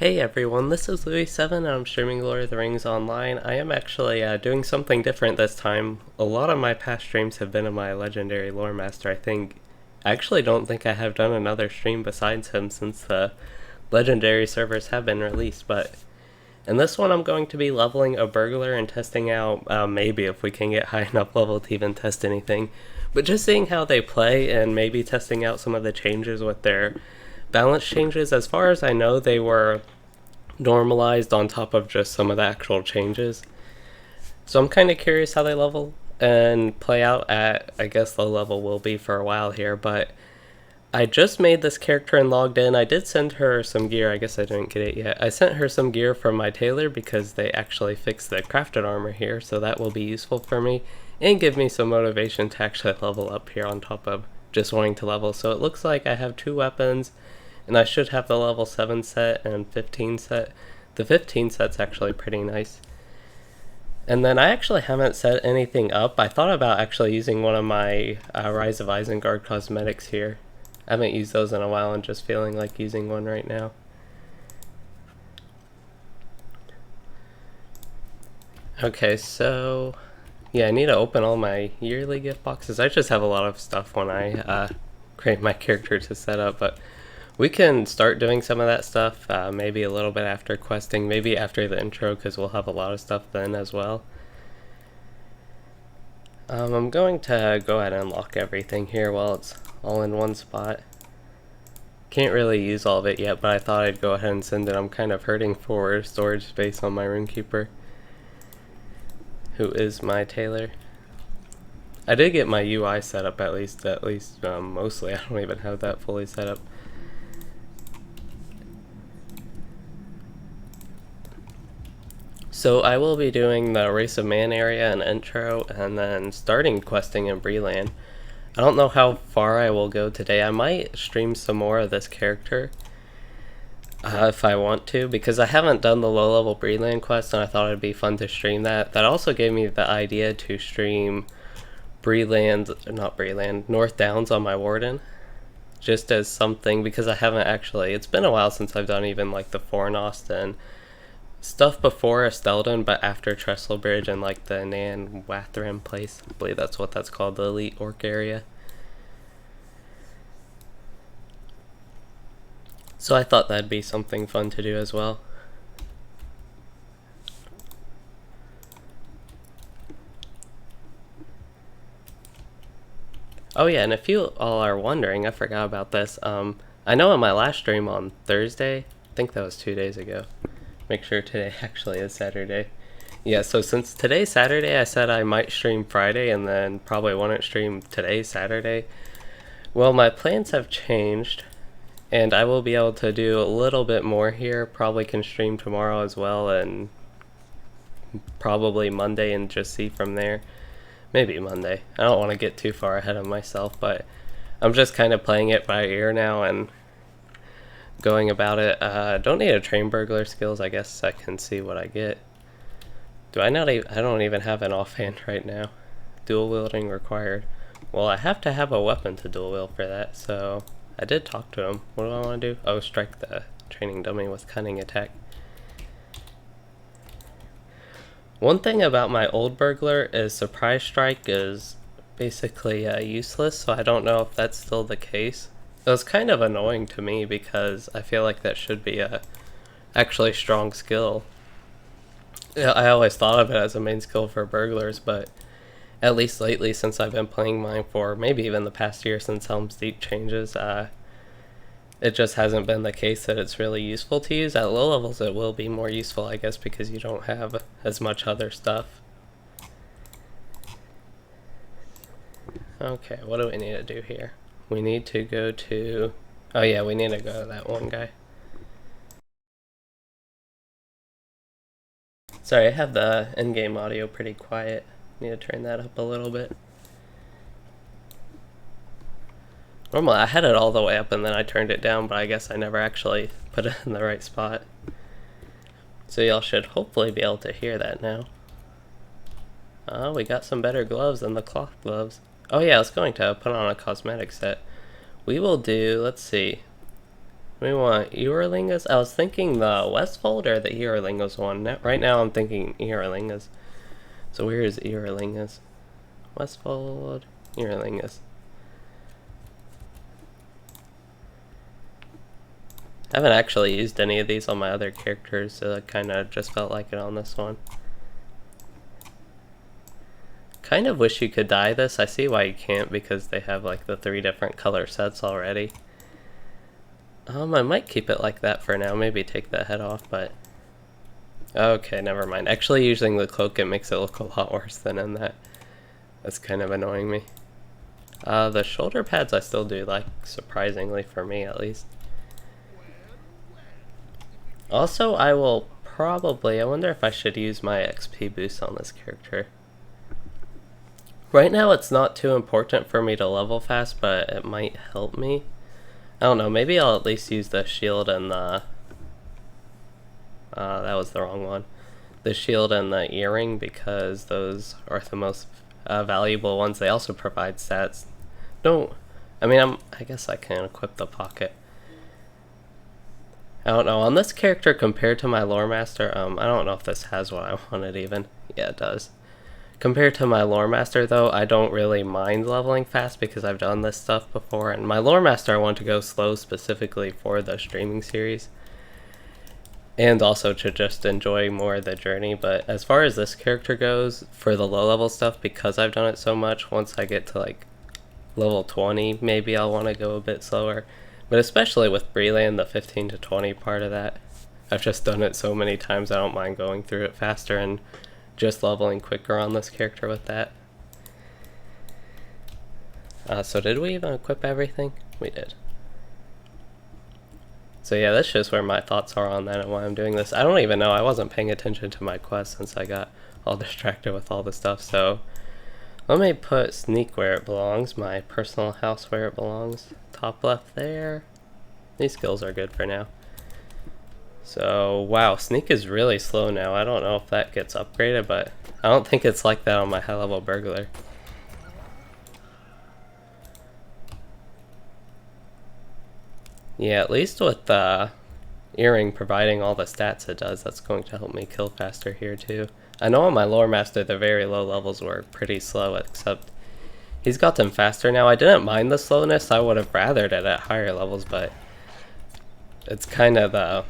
Hey everyone, this is Louis7 and I'm streaming Lord of the Rings online. I am actually doing something different this time. A lot of my past streams have been of my legendary lore master. I actually don't think I have done another stream besides him since the legendary servers have been released, but in this one I'm going to be leveling a burglar and testing out maybe if we can get high enough level to even test anything. But just seeing how they play and maybe testing out some of the changes with their balance changes. As far as I know, they were normalized on top of just some of the actual changes. So I'm kind of curious how they level and play out at, I guess low level will be for a while here, but I just made this character and logged in. I did send her some gear. I guess I didn't get it yet. I sent her some gear from my tailor because they actually fixed the crafted armor here, so that will be useful for me and give me some motivation to actually level up here on top of just wanting to level. So it looks like I have 2 weapons and I should have the level 7 set and 15 set. The 15 set's actually pretty nice. And then I actually haven't set anything up. I thought about actually using one of my Rise of Isengard cosmetics here. I haven't used those in a while and just feeling like using one right now. Okay, so yeah, I need to open all my yearly gift boxes. I just have a lot of stuff when I create my character to set up, but we can start doing some of that stuff maybe a little bit after questing, maybe after the intro, because we'll have a lot of stuff then as well. I'm going to go ahead and lock everything here while it's all in one spot. Can't really use all of it yet, but I thought I'd go ahead and send it. I'm kind of hurting for storage space on my runekeeper, who is my tailor. I did get my UI set up at least mostly. I don't even have that fully set up. So I will be doing the Race of Man area and intro, and then starting questing in Breland. I don't know how far I will go today. I might stream some more of this character if I want to, because I haven't done the low level Breland quest and I thought it'd be fun to stream that. That also gave me the idea to stream North Downs on my Warden, just as something, because I haven't actually, it's been a while since I've done even like the Fornost and stuff before Estelden, but after Trestle Bridge and like the Nan Wathram place. I believe that's what that's called, the Elite Orc area. So I thought that'd be something fun to do as well. Oh yeah, and if you all are wondering, I forgot about this. I know in my last stream on Thursday, I think that was 2 days ago. Make sure today actually is Saturday. Yeah, so since today's Saturday, I said I might stream Friday and then probably wouldn't stream today, Saturday. Well, my plans have changed, and I will be able to do a little bit more here. Probably can stream tomorrow as well, and probably Monday and just see from there. Maybe Monday. I don't want to get too far ahead of myself, but I'm just kind of playing it by ear now and going about it. Don't need to train burglar skills. I guess I can see what I get. I don't even have an offhand right now. Dual wielding required. Well, I have to have a weapon to dual wield for that, so I did talk to him. What do I want to do? Oh, strike the training dummy with cunning attack. One thing about my old burglar is surprise strike is basically useless, so I don't know if that's still the case. It was kind of annoying to me because I feel like that should be a actually strong skill. I always thought of it as a main skill for burglars, but at least lately, since I've been playing mine for maybe even the past year since Helm's Deep changes, it just hasn't been the case that it's really useful to use. At low levels it will be more useful, I guess, because you don't have as much other stuff. Okay, what do we need to do here? We need to go to... oh yeah, we need to go to that one guy. Sorry, I have the in-game audio pretty quiet. Need to turn that up a little bit. Normally I had it all the way up and then I turned it down, but I guess I never actually put it in the right spot. So y'all should hopefully be able to hear that now. We got some better gloves than the cloth gloves. Oh yeah, I was going to put on a cosmetic set. We will do, let's see. We want Eorlingas. I was thinking the Westfold or the Eorlingas one. Right now I'm thinking Eorlingas. So where is Eorlingas? Westfold, Eorlingas. I haven't actually used any of these on my other characters, so I kind of just felt like it on this one. Kind of wish you could dye this. I see why you can't, because they have like the 3 different color sets already. I might keep it like that for now, maybe take the head off, but... Okay, never mind. Actually using the cloak, it makes it look a lot worse than in that. That's kind of annoying me. The shoulder pads I still do like, surprisingly for me at least. Also, I will probably... I wonder if I should use my XP boost on this character. Right now it's not too important for me to level fast, but it might help me. I don't know, maybe I'll at least use the shield and the... that was the wrong one. The shield and the earring, because those are the most valuable ones. They also provide stats. I guess I can equip the pocket. I don't know, on this character compared to my lore master, I don't know if this has what I wanted even. Yeah, it does. Compared to my lore master though, I don't really mind leveling fast because I've done this stuff before, and my lore master I want to go slow specifically for the streaming series. And also to just enjoy more of the journey, but as far as this character goes, for the low level stuff, because I've done it so much, once I get to like level 20, maybe I'll want to go a bit slower. But especially with Breland, the 15 to 20 part of that, I've just done it so many times I don't mind going through it faster and just leveling quicker on this character with that. So did we even equip everything? We did. So yeah, that's just where my thoughts are on that and why I'm doing this. I don't even know, I wasn't paying attention to my quest since I got all distracted with all the stuff, so let me put sneak where it belongs, my personal house where it belongs. Top left there. These skills are good for now. So, wow, sneak is really slow now. I don't know if that gets upgraded, but I don't think it's like that on my high level burglar. Yeah, at least with the earring providing all the stats it does, that's going to help me kill faster here too. I know on my lore master the very low levels were pretty slow, except he's got them faster now. I didn't mind the slowness, I would have rathered it at higher levels, but it's kind of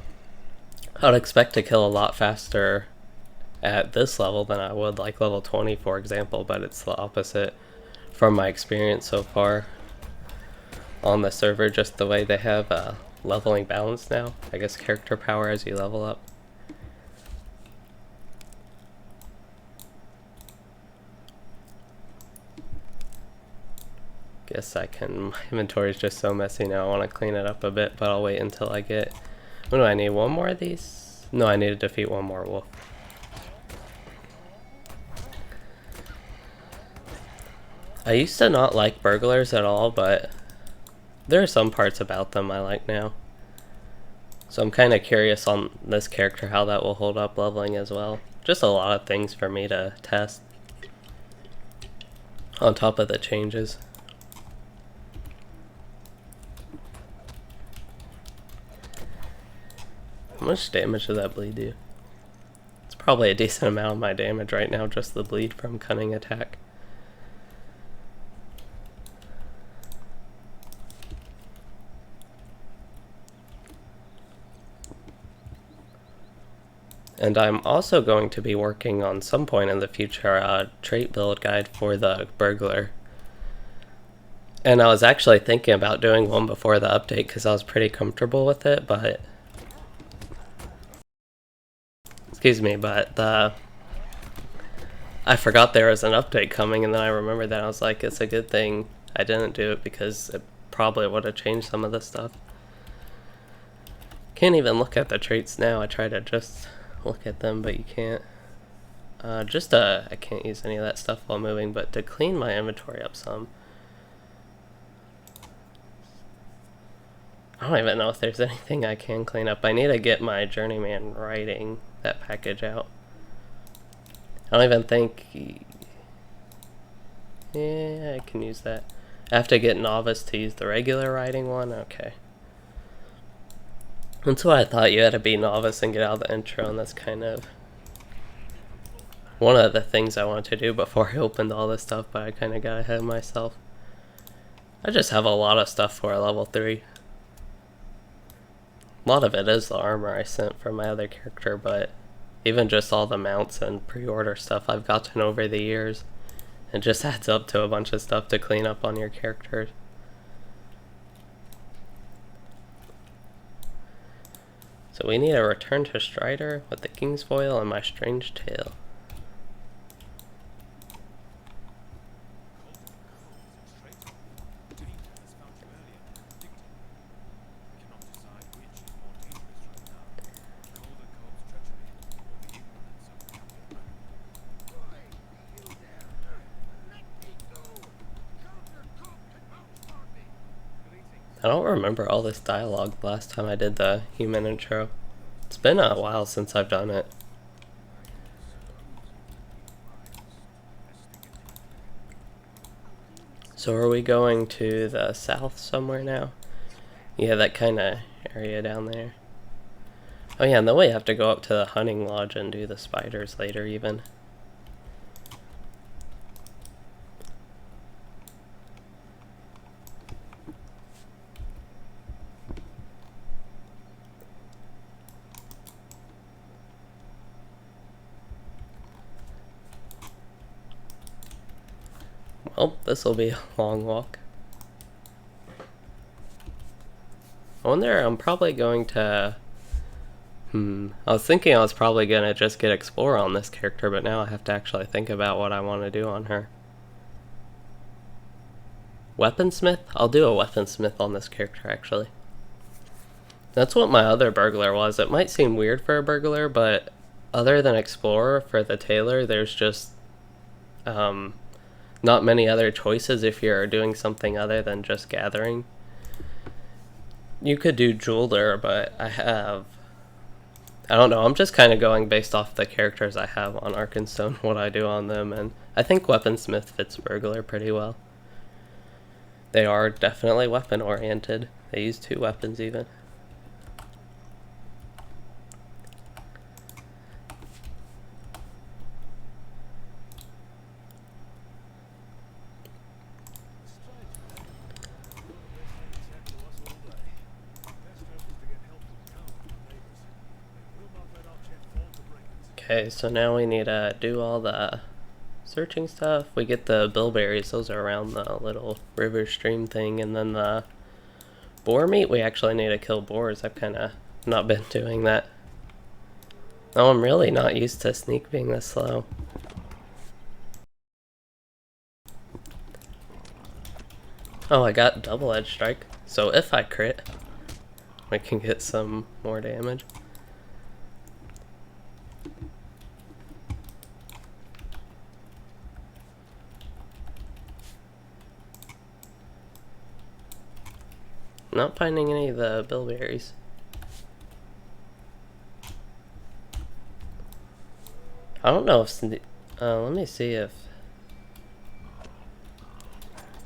I'd expect to kill a lot faster at this level than I would like level 20 for example, but it's the opposite from my experience so far on the server, just the way they have leveling balance now. I guess character power as you level up. Guess I can, my inventory is just so messy now, I want to clean it up a bit, but I'll wait until I get, what do I need, one more of these? No, I need to defeat one more wolf. I used to not like burglars at all, but there are some parts about them I like now. So I'm kind of curious on this character how that will hold up leveling as well. Just a lot of things for me to test on top of the changes. How much damage does that bleed do? It's probably a decent amount of my damage right now, just the bleed from cunning attack. And I'm also going to be working on some point in the future a trait build guide for the burglar. And I was actually thinking about doing one before the update because I was pretty comfortable with it, but I forgot there was an update coming, and then I remembered that. I was like, it's a good thing I didn't do it because it probably would have changed some of this stuff. Can't even look at the traits now. I try to just look at them, but you can't. I can't use any of that stuff while moving, but to clean my inventory up some. I don't even know if there's anything I can clean up. I need to get my journeyman writing, that package out. I don't even think... Yeah, I can use that. I have to get novice to use the regular writing one? Okay. That's why I thought you had to be novice and get out of the intro, and that's kind of one of the things I wanted to do before I opened all this stuff, but I kind of got ahead of myself. I just have a lot of stuff for a level 3. A lot of it is the armor I sent from my other character, but even just all the mounts and pre-order stuff I've gotten over the years, it just adds up to a bunch of stuff to clean up on your characters. So we need a return to Strider with the King's Foil and my strange tail. I don't remember all this dialogue the last time I did the human intro. It's been a while since I've done it. So are we going to the south somewhere now? Yeah, that kind of area down there. Oh yeah, and then we have to go up to the hunting lodge and do the spiders later even. Well, this will be a long walk. I wonder, I'm probably going to... I was thinking I was probably going to just get Explorer on this character, but now I have to actually think about what I want to do on her. Weaponsmith? I'll do a Weaponsmith on this character, actually. That's what my other Burglar was. It might seem weird for a Burglar, but other than Explorer, for the Tailor, there's just... not many other choices if you're doing something other than just gathering. You could do Jeweler, but I don't know, I'm just kind of going based off the characters I have on Arkenstone, what I do on them, and I think Weaponsmith fits Burglar pretty well. They are definitely weapon oriented. They use 2 weapons even. Okay, so now we need to do all the searching stuff. We get the bilberries, those are around the little river stream thing, and then the boar meat, we actually need to kill boars. I've kind of not been doing that. Oh, I'm really not used to sneak being this slow. Oh, I got double-edged strike, so if I crit, I can get some more damage. Not finding any of the bilberries. I don't know if... let me see if...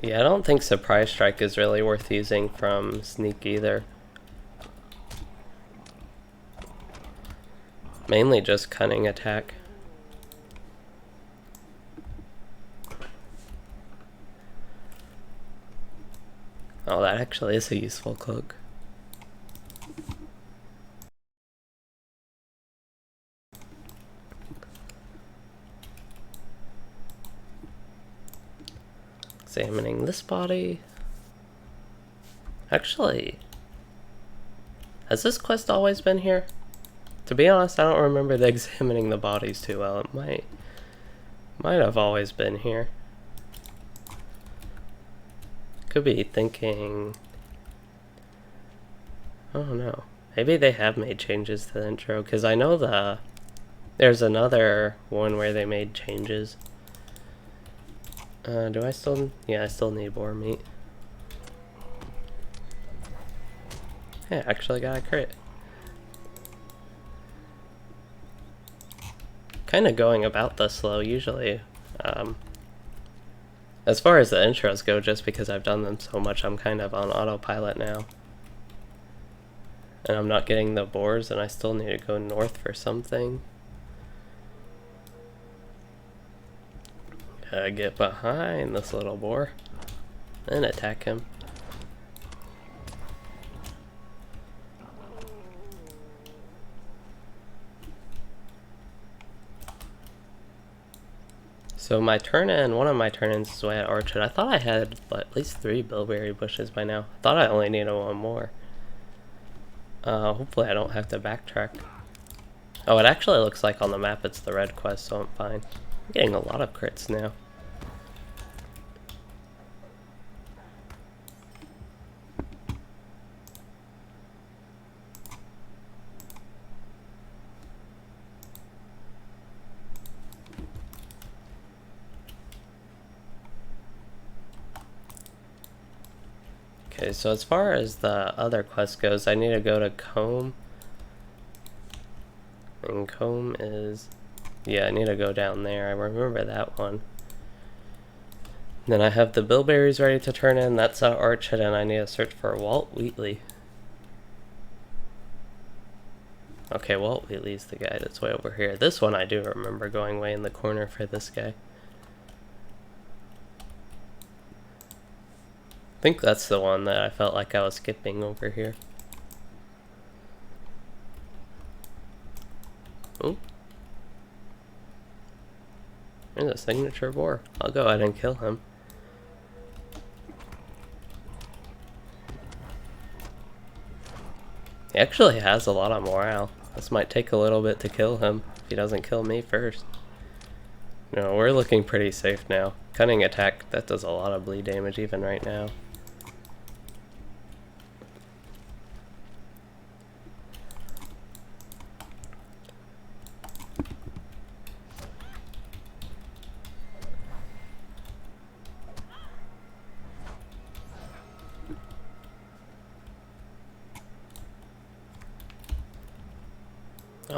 Yeah, I don't think Surprise Strike is really worth using from Sneak either. Mainly just Cunning Attack. Oh, that actually is a useful cloak. Examining this body. Actually, has this quest always been here? To be honest, I don't remember examining the bodies too well. It might have always been here. Could be thinking... I don't know. Maybe they have made changes to the intro, because I know there's another one where they made changes. Do I still... Yeah, I still need boar meat. Hey, I actually got a crit. Kind of going about this slow, usually. As far as the intros go, just because I've done them so much, I'm kind of on autopilot now. And I'm not getting the boars, and I still need to go north for something. Gotta get behind this little boar and attack him. So my turn-in, one of my turn-ins is way at Orchard. I thought I had at least 3 bilberry bushes by now. I thought I only needed 1 more. Hopefully I don't have to backtrack. Oh, it actually looks like on the map it's the red quest, so I'm fine. I'm getting a lot of crits now. Okay, so as far as the other quest goes, I need to go to Comb. And Comb is... yeah, I need to go down there. I remember that one. Then I have the bilberries ready to turn in. That's at Orchard, and I need to search for Walt Wheatley. Okay, Walt Wheatley's the guy that's way over here. This one I do remember going way in the corner for this guy. I think that's the one that I felt like I was skipping over here. Oh. There's a signature boar. I'll go ahead and kill him. He actually has a lot of morale. This might take a little bit to kill him if he doesn't kill me first. No, we're looking pretty safe now. Cunning attack, that does a lot of bleed damage even right now.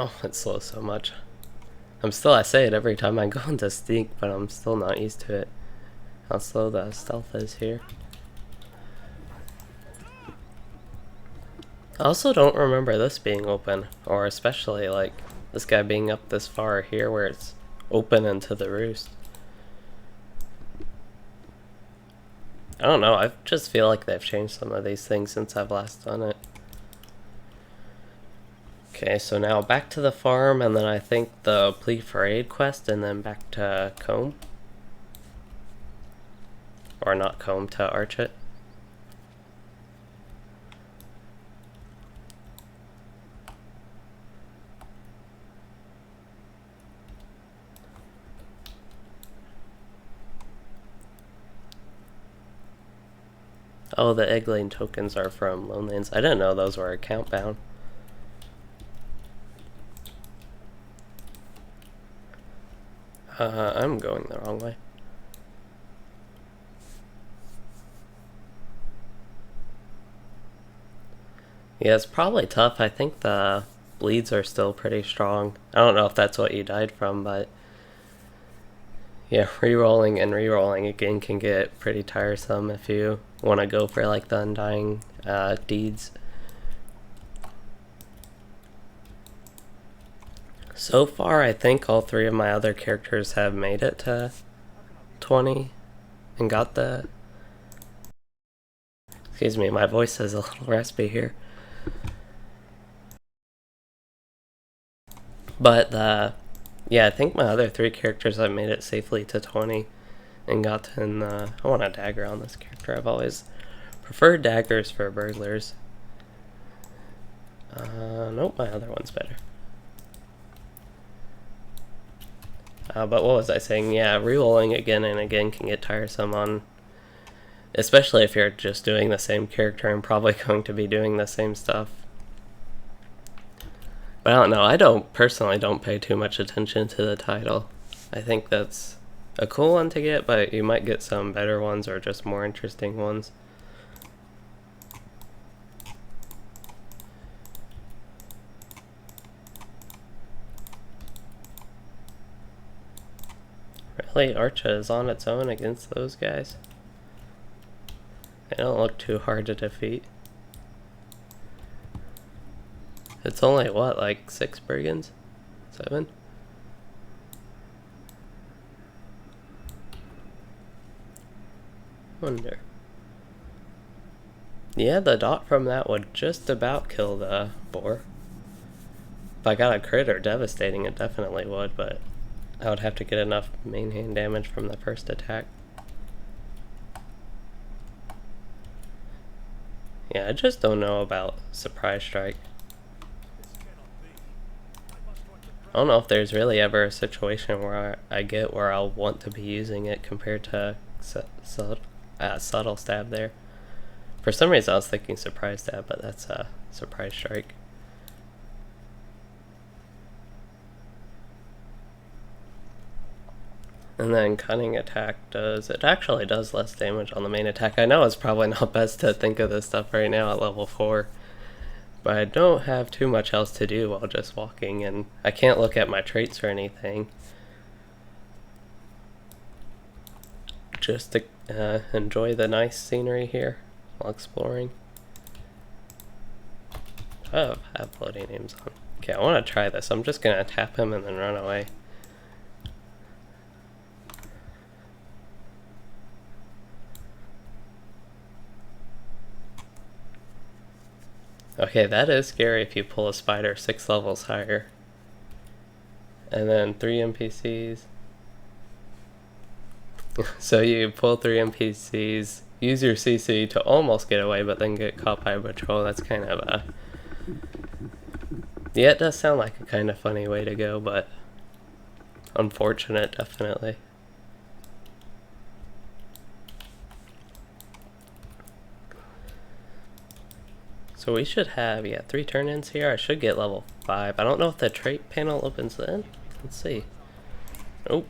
Oh, it slows so much. I say it every time I go into Sneak, but I'm still not used to it. How slow the stealth is here. I also don't remember this being open, or especially like this guy being up this far here where it's open into the roost. I don't know, I just feel like they've changed some of these things since I've last done it. Okay, so now back to the farm, and then I think the Plea for Aid quest, and then back to Comb. Or not Comb, to Archet. Oh, the Egglane tokens are from Lonelands. I didn't know those were account bound. I'm going the wrong way. Yeah, it's probably tough. I think the bleeds are still pretty strong. I don't know if that's what you died from, but yeah, rerolling and rerolling again can get pretty tiresome if you want to go for like the Undying deeds. So far, I think all 3 of my other characters have made it to 20 and got the... Excuse me, my voice is a little raspy here. But, yeah, I think my other 3 characters have made it safely to 20 and gotten, I want a dagger on this character. I've always preferred daggers for burglars. Nope, my other one's better. But what was I saying? Yeah, rerolling again and again can get tiresome on... especially if you're just doing the same character and probably going to be doing the same stuff. But I don't know, I personally don't pay too much attention to the title. I think that's a cool one to get, but you might get some better ones or just more interesting ones. Really, Archa is on its own against those guys? They don't look too hard to defeat. It's only, what, like 6 brigands? 7? Wonder. Yeah, the dot from that would just about kill the boar. If I got a crit or devastating, it definitely would, but I would have to get enough main hand damage from the first attack. Yeah, I just don't know about Surprise Strike. I don't know if there's really ever a situation where I get where I'll want to be using it compared to Subtle Stab there. For some reason I was thinking Surprise Stab, but that's Surprise Strike. And then Cunning Attack it actually does less damage on the main attack. I know it's probably not best to think of this stuff right now at level 4. But I don't have too much else to do while just walking, and I can't look at my traits or anything. Just to enjoy the nice scenery here while exploring. Oh, I have floating names on. Okay, I want to try this. I'm just going to tap him and then run away. Okay, that is scary if you pull a spider 6 levels higher. And then 3 NPCs. So you pull 3 NPCs, use your CC to almost get away, but then get caught by a patrol. That's kind of a... Yeah, it does sound like a kind of funny way to go, but unfortunate, definitely. So we should have, yeah, 3 turn-ins here. I should get level 5. I don't know if the trait panel opens then. Let's see. Nope.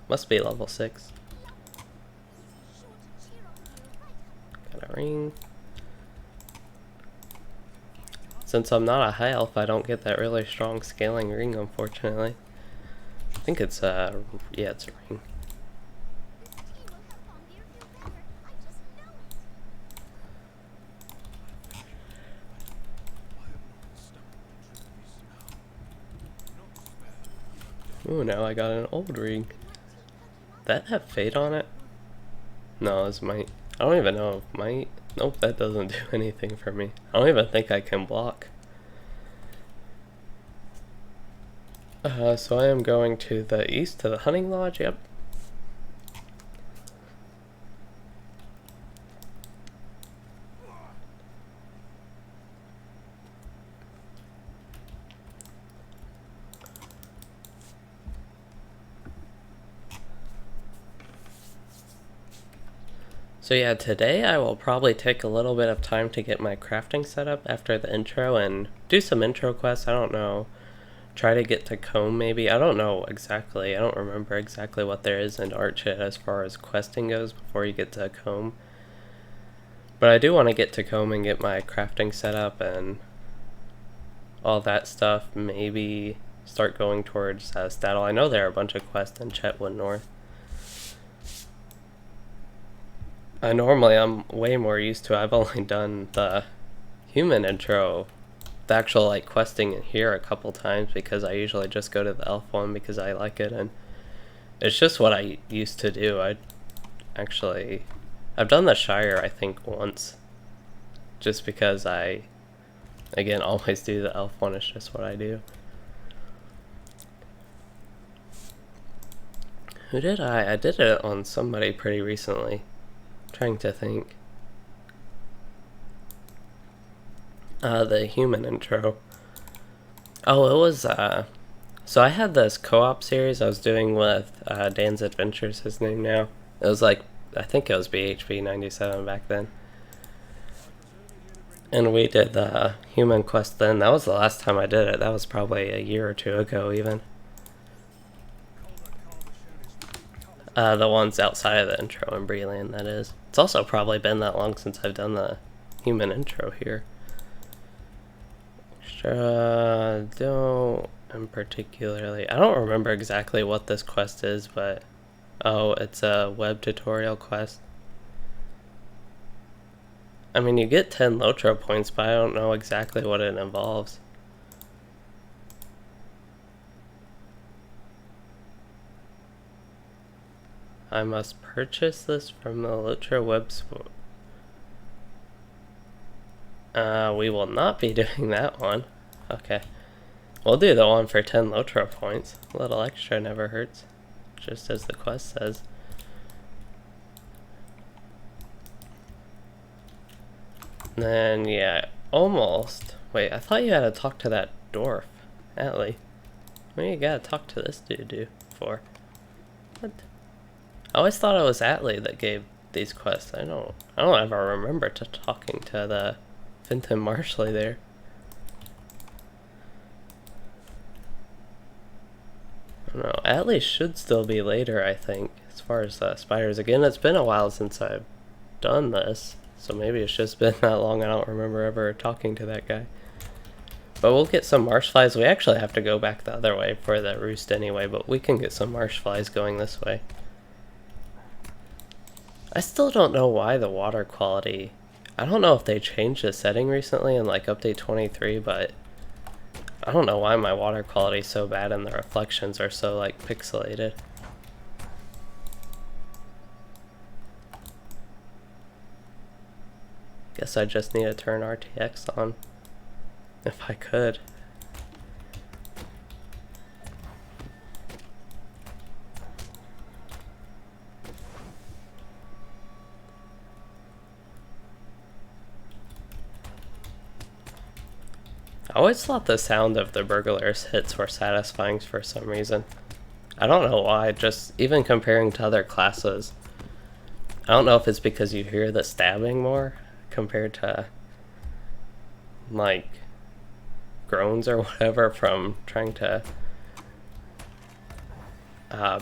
Must be level 6. Got a ring. Since I'm not a high elf, I don't get that really strong scaling ring, unfortunately. I think it's yeah, it's a ring. Ooh, now I got an old ring. That have fate on it? No, it's might. I don't even know if might. Nope, that doesn't do anything for me. I don't even think I can block. So I am going to the east to the hunting lodge, yep. So yeah, today I will probably take a little bit of time to get my crafting set up after the intro and do some intro quests. I don't know. Try to get to Comb maybe. I don't know exactly. I don't remember exactly what there is in Archit as far as questing goes before you get to Comb. But I do want to get to Comb and get my crafting set up and all that stuff. Maybe start going towards Staddle. I know there are a bunch of quests in Chetwood North. Normally I'm way more used to it. I've only done the human intro, the actual like questing in here a couple times because I usually just go to the elf one because I like it and it's just what I used to do. I've done the Shire I think once just because I again always do the elf one. It's just what I do. Who did I did it on somebody pretty recently. Trying to think. The human intro. Oh, it was, so I had this co-op series I was doing with, Dan's Adventures, his name now. It was like, I think it was BHB 97 back then. And we did the human quest then. That was the last time I did it. That was probably a year or 2 ago even. The ones outside of the intro in Breland, that is. It's also probably been that long since I've done the human intro here. Don't particularly... I don't remember exactly what this quest is, but... Oh, it's a web tutorial quest. I mean, you get 10 LOTRO points, but I don't know exactly what it involves. I must purchase this from the LOTRO website. We will not be doing that one. Okay. We'll do the one for 10 LOTRO points. A little extra never hurts. Just as the quest says. Then, yeah, almost. Wait, I thought you had to talk to that dwarf, Atlee. What do you gotta talk to this dude for? What? I always thought it was Atlee that gave these quests. I don't ever remember talking to the Finton Marshley there. I don't know. Atlee should still be later, I think, as far as spiders. Again, it's been a while since I've done this. So maybe it's just been that long, I don't remember ever talking to that guy. But we'll get some marsh flies. We actually have to go back the other way for the roost anyway, but we can get some marsh flies going this way. I still don't know why the water quality... I don't know if they changed the setting recently in like update 23, but I don't know why my water quality is so bad and the reflections are so like pixelated. Guess I just need to turn RTX on, if I could. I always thought the sound of the Burglar's hits were satisfying for some reason. I don't know why, just even comparing to other classes. I don't know if it's because you hear the stabbing more compared to like groans or whatever from trying to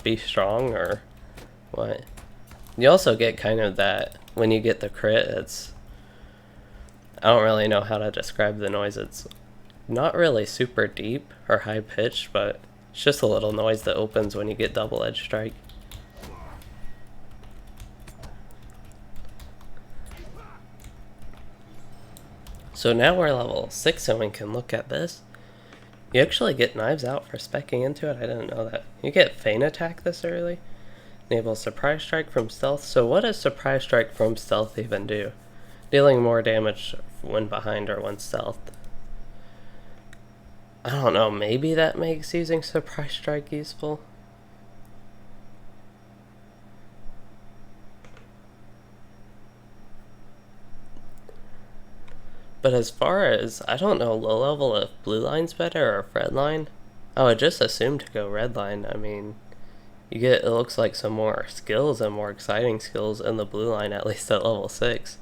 be strong or what. You also get kind of that when you get the crit, it's, I don't really know how to describe the noise. It's not really super deep or high pitched, but it's just a little noise that opens when you get double edge strike. So now we're level 6 and we can look at this. You actually get knives out for speccing into it. I didn't know that. You get feint attack this early. Enable surprise strike from stealth. So what does surprise strike from stealth even do? Dealing more damage when behind or when stealth. I don't know, maybe that makes using surprise strike useful. But as far as, I don't know, low level if blue line's better or red line. I would just assume to go red line. I mean, you get, it looks like some more skills and more exciting skills in the blue line, at least at level 6.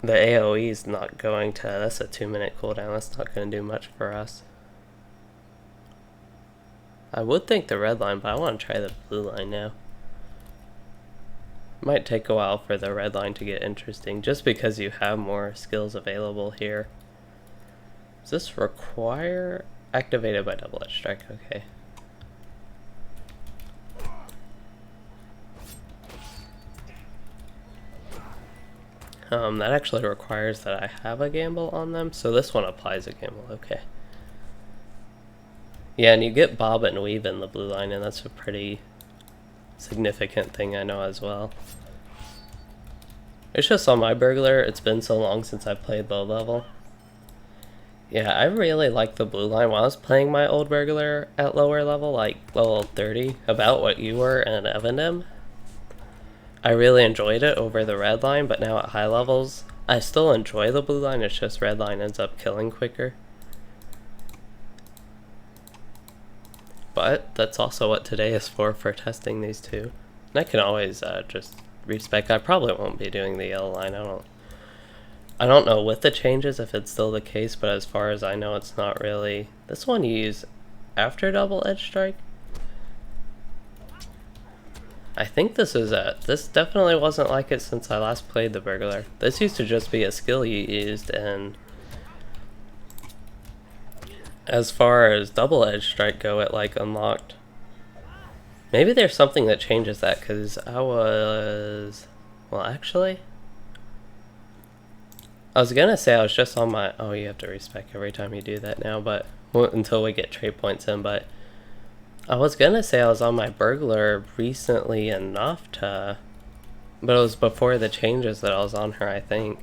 The AoE is not going to, that's a 2-minute cooldown, that's not going to do much for us. I would think the red line, but I want to try the blue line now. Might take a while for the red line to get interesting, just because you have more skills available here. Does this require activated by double edge strike? Okay. That actually requires that I have a gamble on them, so this one applies a gamble. Okay. Yeah, and you get bob and weave in the blue line, and that's a pretty significant thing I know as well. It's just on my Burglar, it's been so long since I played low level. Yeah, I really like the blue line. When I was playing my old Burglar at lower level, like level 30, about what you were in Evandem, I really enjoyed it over the red line, but now at high levels, I still enjoy the blue line, it's just red line ends up killing quicker. But that's also what today is for testing these two. And I can always just respec. I probably won't be doing the yellow line. I don't know with the changes if it's still the case, but as far as I know, it's not really. This one you use after double edge strike. I think this is this definitely wasn't like it since I last played the Burglar. This used to just be a skill you used, and as far as double edge strike go, it like unlocked. Maybe there's something that changes that, because I was, well actually, I was gonna say I was just on my, oh you have to respec every time you do that now, but until we get trade points in, but I was gonna say I was on my Burglar recently enough to... But it was before the changes that I was on her, I think.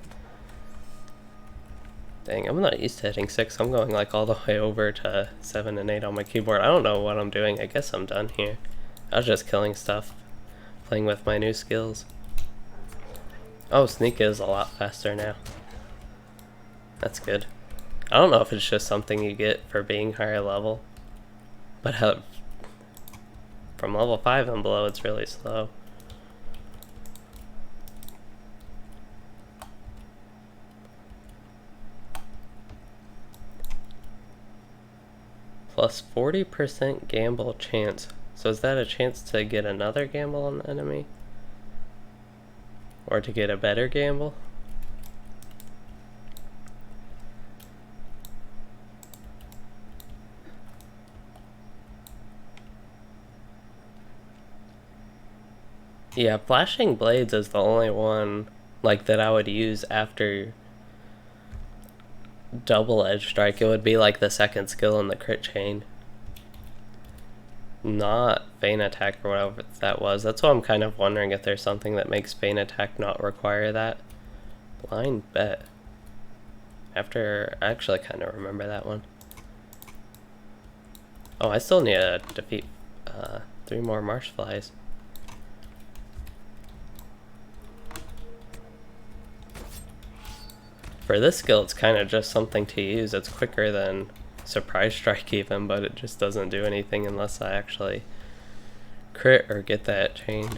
Dang, I'm not used to hitting 6. I'm going like all the way over to 7 and 8 on my keyboard. I don't know what I'm doing. I guess I'm done here. I was just killing stuff, playing with my new skills. Oh, sneak is a lot faster now. That's good. I don't know if it's just something you get for being higher level, but from level 5 and below, it's really slow. Plus 40% gamble chance. So is that a chance to get another gamble on the enemy? Or to get a better gamble? Yeah, flashing blades is the only one like that I would use after double edge strike. It would be like the second skill in the crit chain, not feint attack or whatever that was. That's why I'm kind of wondering if there's something that makes feint attack not require that. Blind bet. After, I actually kind of remember that one. Oh, I still need to defeat 3 more marsh flies. For this skill, it's kind of just something to use. It's quicker than surprise strike even, but it just doesn't do anything unless I actually crit or get that chain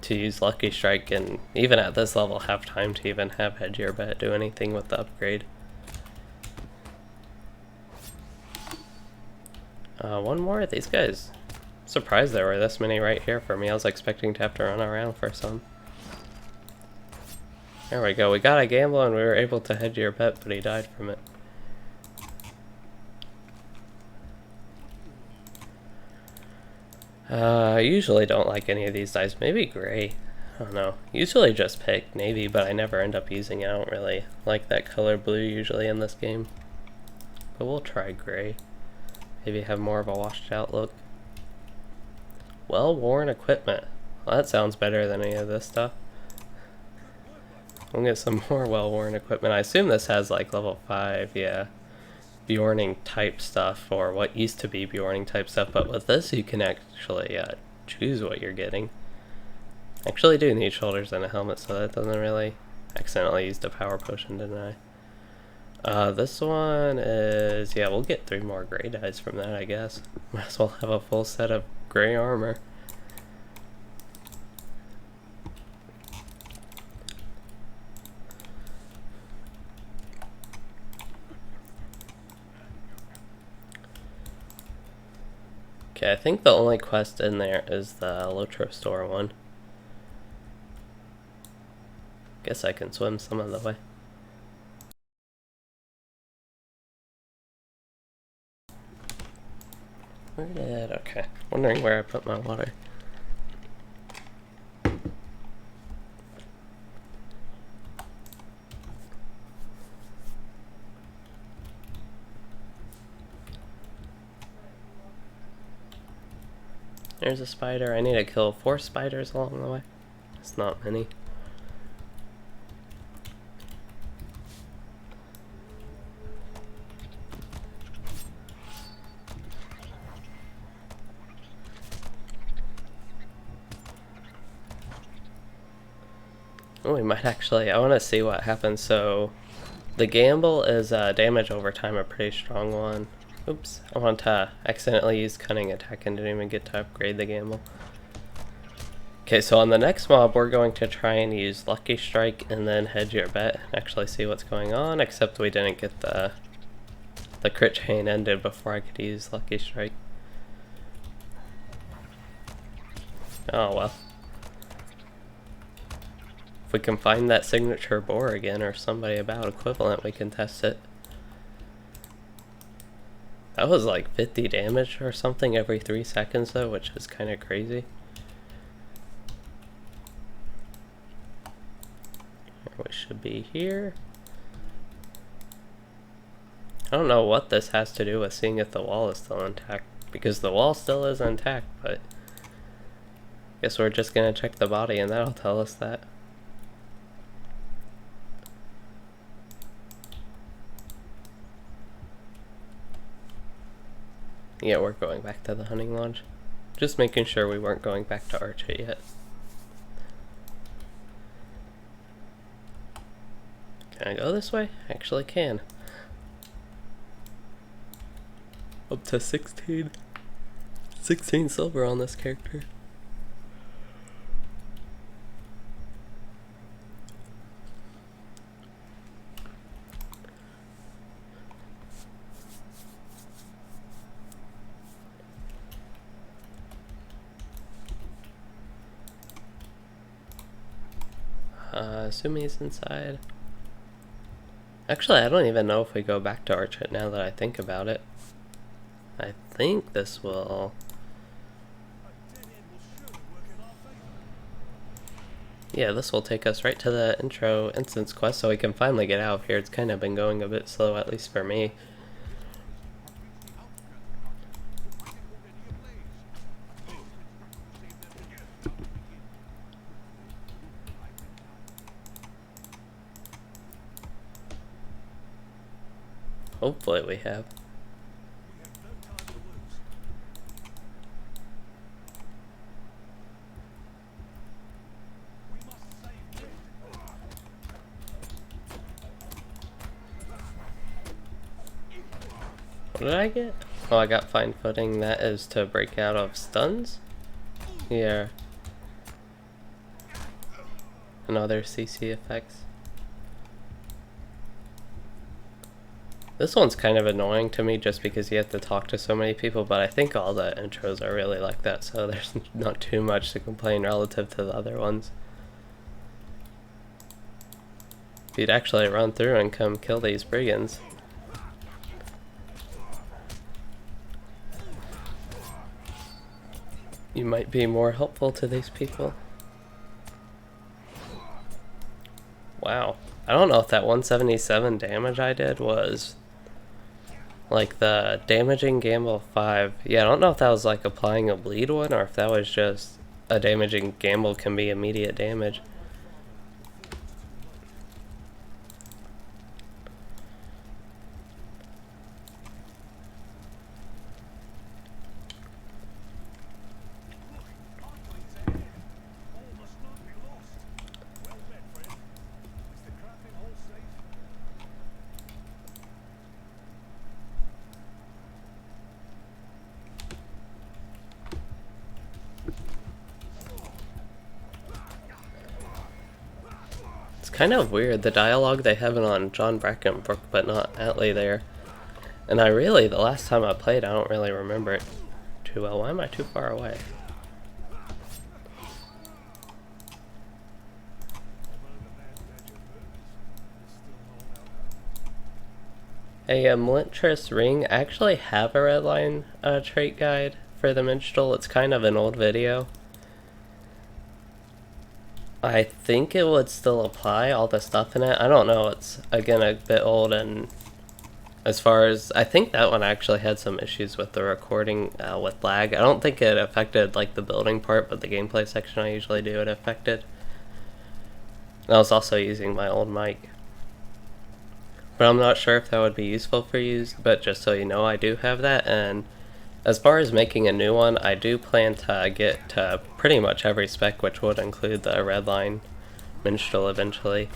to use lucky strike, and even at this level have time to even have hedge your bet do anything with the upgrade. One more of these guys. Surprised there were this many right here for me. I was expecting to have to run around for some. There we go, we got a gamble and we were able to hedge your bet, but he died from it. I usually don't like any of these dice. Maybe gray. I don't know. Usually just pick navy, but I never end up using it. I don't really like that color blue usually in this game. But we'll try gray. Maybe have more of a washed out look. Well-worn equipment. Well, that sounds better than any of this stuff. We'll get some more well-worn equipment. I assume this has like level 5, yeah, Bjorning type stuff, or what used to be Bjorning type stuff, but with this you can actually choose what you're getting. Actually do need shoulders and a helmet, so that doesn't really accidentally use the power potion, didn't I? This one is, yeah, we'll get 3 more gray dyes from that, I guess. Might as well have a full set of gray armor. Okay, I think the only quest in there is the LOTRO store one. Guess I can swim some of the way. Okay, wondering where I put my water. There's a spider. I need to kill 4 spiders along the way. It's not many. Oh, we might actually, I want to see what happens. So the gamble is damage over time, a pretty strong one. Oops, I want to accidentally use cunning attack and didn't even get to upgrade the gamble. Okay, so on the next mob we're going to try and use lucky strike and then hedge your bet and actually see what's going on, except we didn't get the crit chain ended before I could use lucky strike. Oh well. If we can find that signature boar again or somebody about equivalent, we can test it. That was like 50 damage or something every 3 seconds though, which is kind of crazy. We should be here. I don't know what this has to do with seeing if the wall is still intact, because the wall still is intact, but guess we're just gonna check the body and that'll tell us that. Yeah, we're going back to the hunting lodge. Just making sure we weren't going back to arch it yet. Can I go this way? I actually can. Up to 16 silver on this character. Assuming he's inside. Actually, I don't even know if we go back to arch it now that I think about it. I think this will... Yeah, this will take us right to the intro instance quest so we can finally get out of here. It's kind of been going a bit slow, at least for me. Hopefully we have. What did I get? Oh, I got fine footing. That is to break out of stuns? Yeah. And other CC effects. This one's kind of annoying to me just because you have to talk to so many people, but I think all the intros are really like that, so there's not too much to complain relative to the other ones. If you'd actually run through and come kill these brigands. You might be more helpful to these people. Wow. I don't know if that 177 damage I did was like the damaging gamble 5. Yeah, I don't know if that was like applying a bleed one or if that was just a damaging gamble can be immediate damage. Kind of weird, the dialogue they have it on John Brackenbrook but not Atlee there. And the last time I played, I don't really remember it too well. Why am I too far away? A Melintris ring. I actually have a redline trait guide for the minstrel. It's kind of an old video. I think it would still apply, all the stuff in it. I don't know, it's again a bit old, and as far as, I think that one actually had some issues with the recording with lag. I don't think it affected like the building part, but the gameplay section I usually do it affected. And I was also using my old mic. But I'm not sure if that would be useful for you, but just so you know, I do have that, and as far as making a new one, I do plan to get to pretty much every spec, which would include the redline minstrel eventually.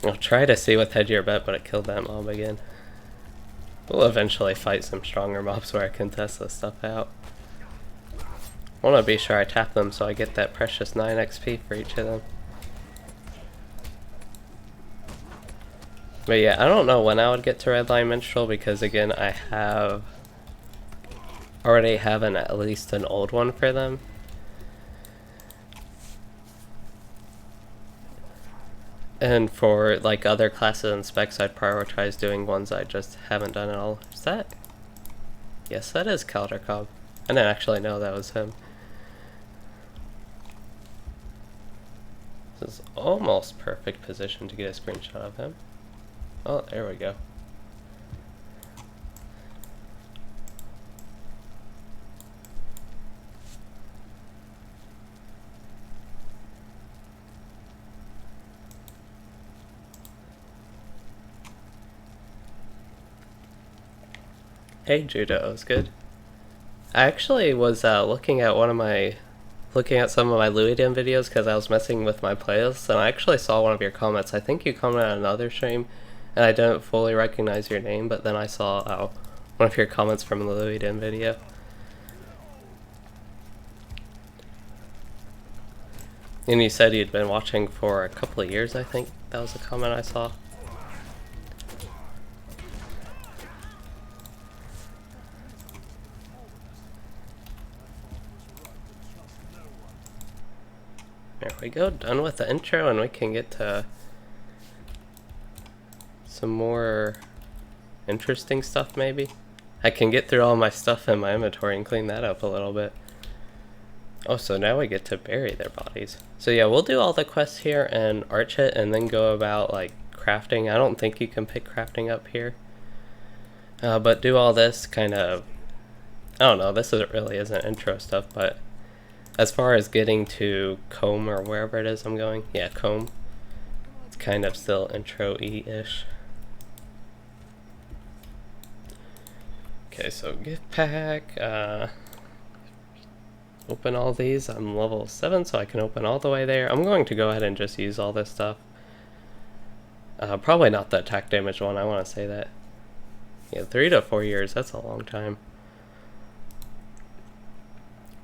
I'll try to see with Hedgier Bet, but it killed that mob again. We'll eventually fight some stronger mobs where I can test this stuff out. I want to be sure I tap them so I get that precious 9 XP for each of them. But yeah, I don't know when I would get to redline minstrel because again, I already have at least an old one for them. And for like other classes and specs, I'd prioritize doing ones I just haven't done at all. Is that? Yes, that is Caldercob. I didn't actually know that was him. This is almost perfect position to get a screenshot of him. Oh, there we go. Hey Judo, it was good. I actually was looking at some of my Louis videos because I was messing with my playlist, and I actually saw one of your comments. I think you commented on another stream, and I didn't fully recognize your name, but then I saw one of your comments from the Louis video. And you said you'd been watching for a couple of years, I think. That was a comment I saw. There we go, done with the intro, and we can get to some more interesting stuff maybe. I can get through all my stuff in my inventory and clean that up a little bit. Oh, so now we get to bury their bodies. So yeah, we'll do all the quests here and arch it, and then go about like crafting. I don't think you can pick crafting up here. But do all this kind of, I don't know, this really isn't intro stuff, but as far as getting to Comb or wherever it is I'm going, yeah, Comb, it's kind of still intro-y-ish. Okay, so gift pack, open all these. I'm level 7, so I can open all the way there. I'm going to go ahead and just use all this stuff. Probably not the attack damage one, I want to say that. Yeah, 3 to 4 years, that's a long time.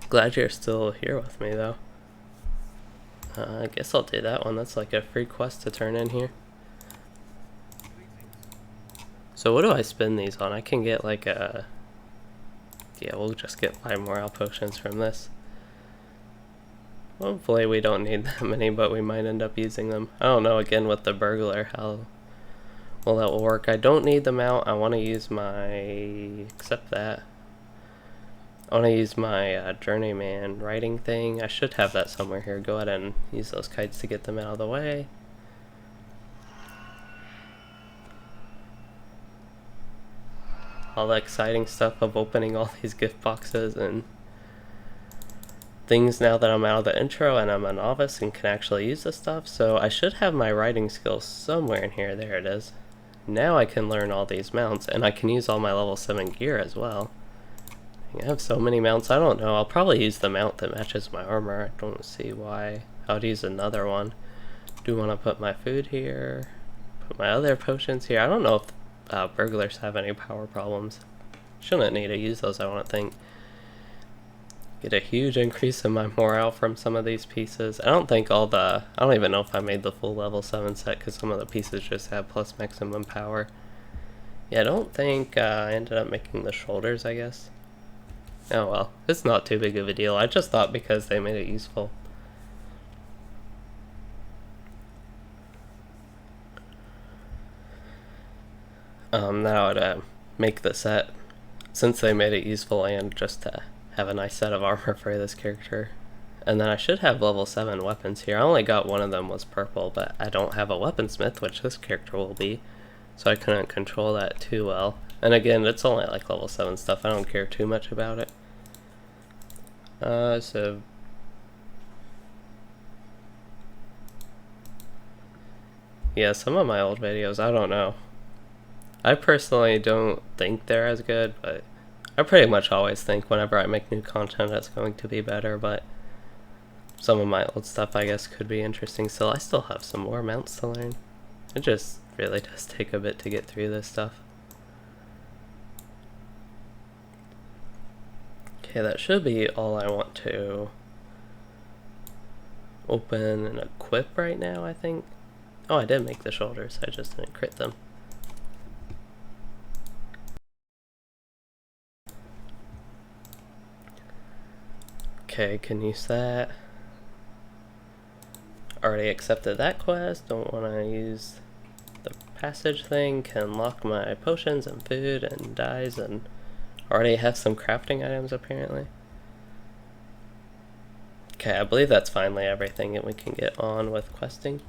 Glad you're still here with me, though. I guess I'll do that one. That's like a free quest to turn in here. So what do I spend these on? I can get like a... Yeah, we'll just get 5 morale potions from this. Hopefully we don't need that many, but we might end up using them. I don't know, again, with the Burglar, how well that will work. I don't need them out. I want to use my... Except that. I want to use my journeyman writing thing. I should have that somewhere here. Go ahead and use those kites to get them out of the way. All the exciting stuff of opening all these gift boxes and things now that I'm out of the intro and I'm a novice and can actually use this stuff. So I should have my writing skills somewhere in here. There it is. Now I can learn all these mounts, and I can use all my level 7 gear as well. I have so many mounts, I don't know. I'll probably use the mount that matches my armor. I don't see why I would use another one. Do want to put my food here, put my other potions here. I don't know if burglars have any power problems. Shouldn't need to use those, I don't think. Get a huge increase in my morale from some of these pieces. I don't even know if I made the full level 7 set, because some of the pieces just have plus maximum power. Yeah, I don't think I ended up making the shoulders, I guess. Oh well, it's not too big of a deal. I just thought because they made it useful. Now I'd make the set, since they made it useful, and just to have a nice set of armor for this character. And then I should have level 7 weapons here. I only got one of them was purple, but I don't have a Weaponsmith, which this character will be, so I couldn't control that too well. And again, it's only like level 7 stuff. I don't care too much about it. So yeah, some of my old videos, I don't know. I personally don't think they're as good, but I pretty much always think whenever I make new content it's going to be better, but some of my old stuff I guess could be interesting still. I still have some more mounts to learn. It just really does take a bit to get through this stuff. Okay, that should be all I want to open and equip right now, I think. Oh, I did make the shoulders, I just didn't crit them. Okay, can use that. Already accepted that quest, don't want to use the passage thing. Can lock my potions and food and dyes, and already have some crafting items apparently. Okay, I believe that's finally everything that we can get on with questing.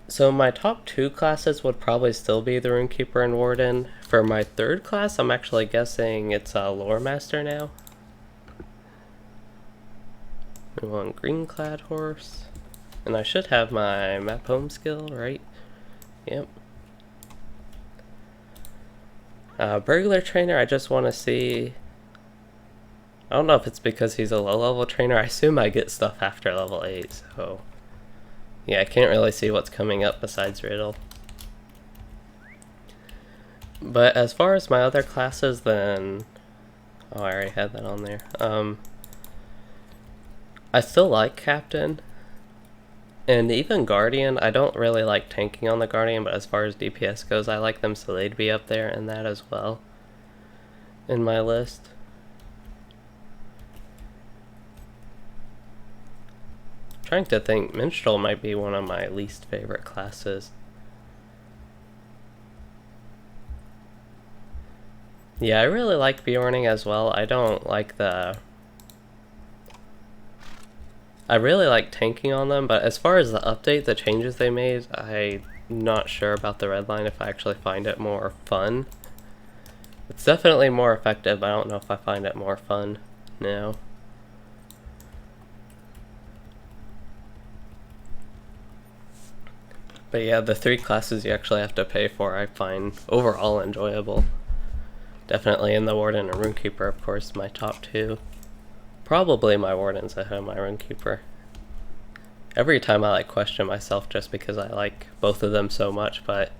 So my top 2 classes would probably still be the Runekeeper and Warden. For my 3rd class, I'm actually guessing it's a Lore Master now. We want Green-clad Horse. And I should have my Map Home skill, right? Yep. Burglar trainer, I just want to see. I don't know if it's because he's a low level trainer. I assume I get stuff after level 8, so yeah, I can't really see what's coming up besides Riddle. But as far as my other classes, then oh, I already had that on there. I still like Captain and even Guardian. I don't really like tanking on the Guardian, but as far as DPS goes, I like them, so they'd be up there in that as well in my list. Trying to think, Minstrel might be one of my least favorite classes. Yeah, I really like Bjorning as well. I don't like the... I really like tanking on them, but as far as the update, the changes they made, I'm not sure about the red line if I actually find it more fun. It's definitely more effective, but I don't know if I find it more fun now. But yeah, the 3 classes you actually have to pay for, I find overall enjoyable. Definitely in the Warden and Runekeeper, of course, my top 2. Probably my Warden's ahead of my Runekeeper. Every time I question myself just because I like both of them so much, but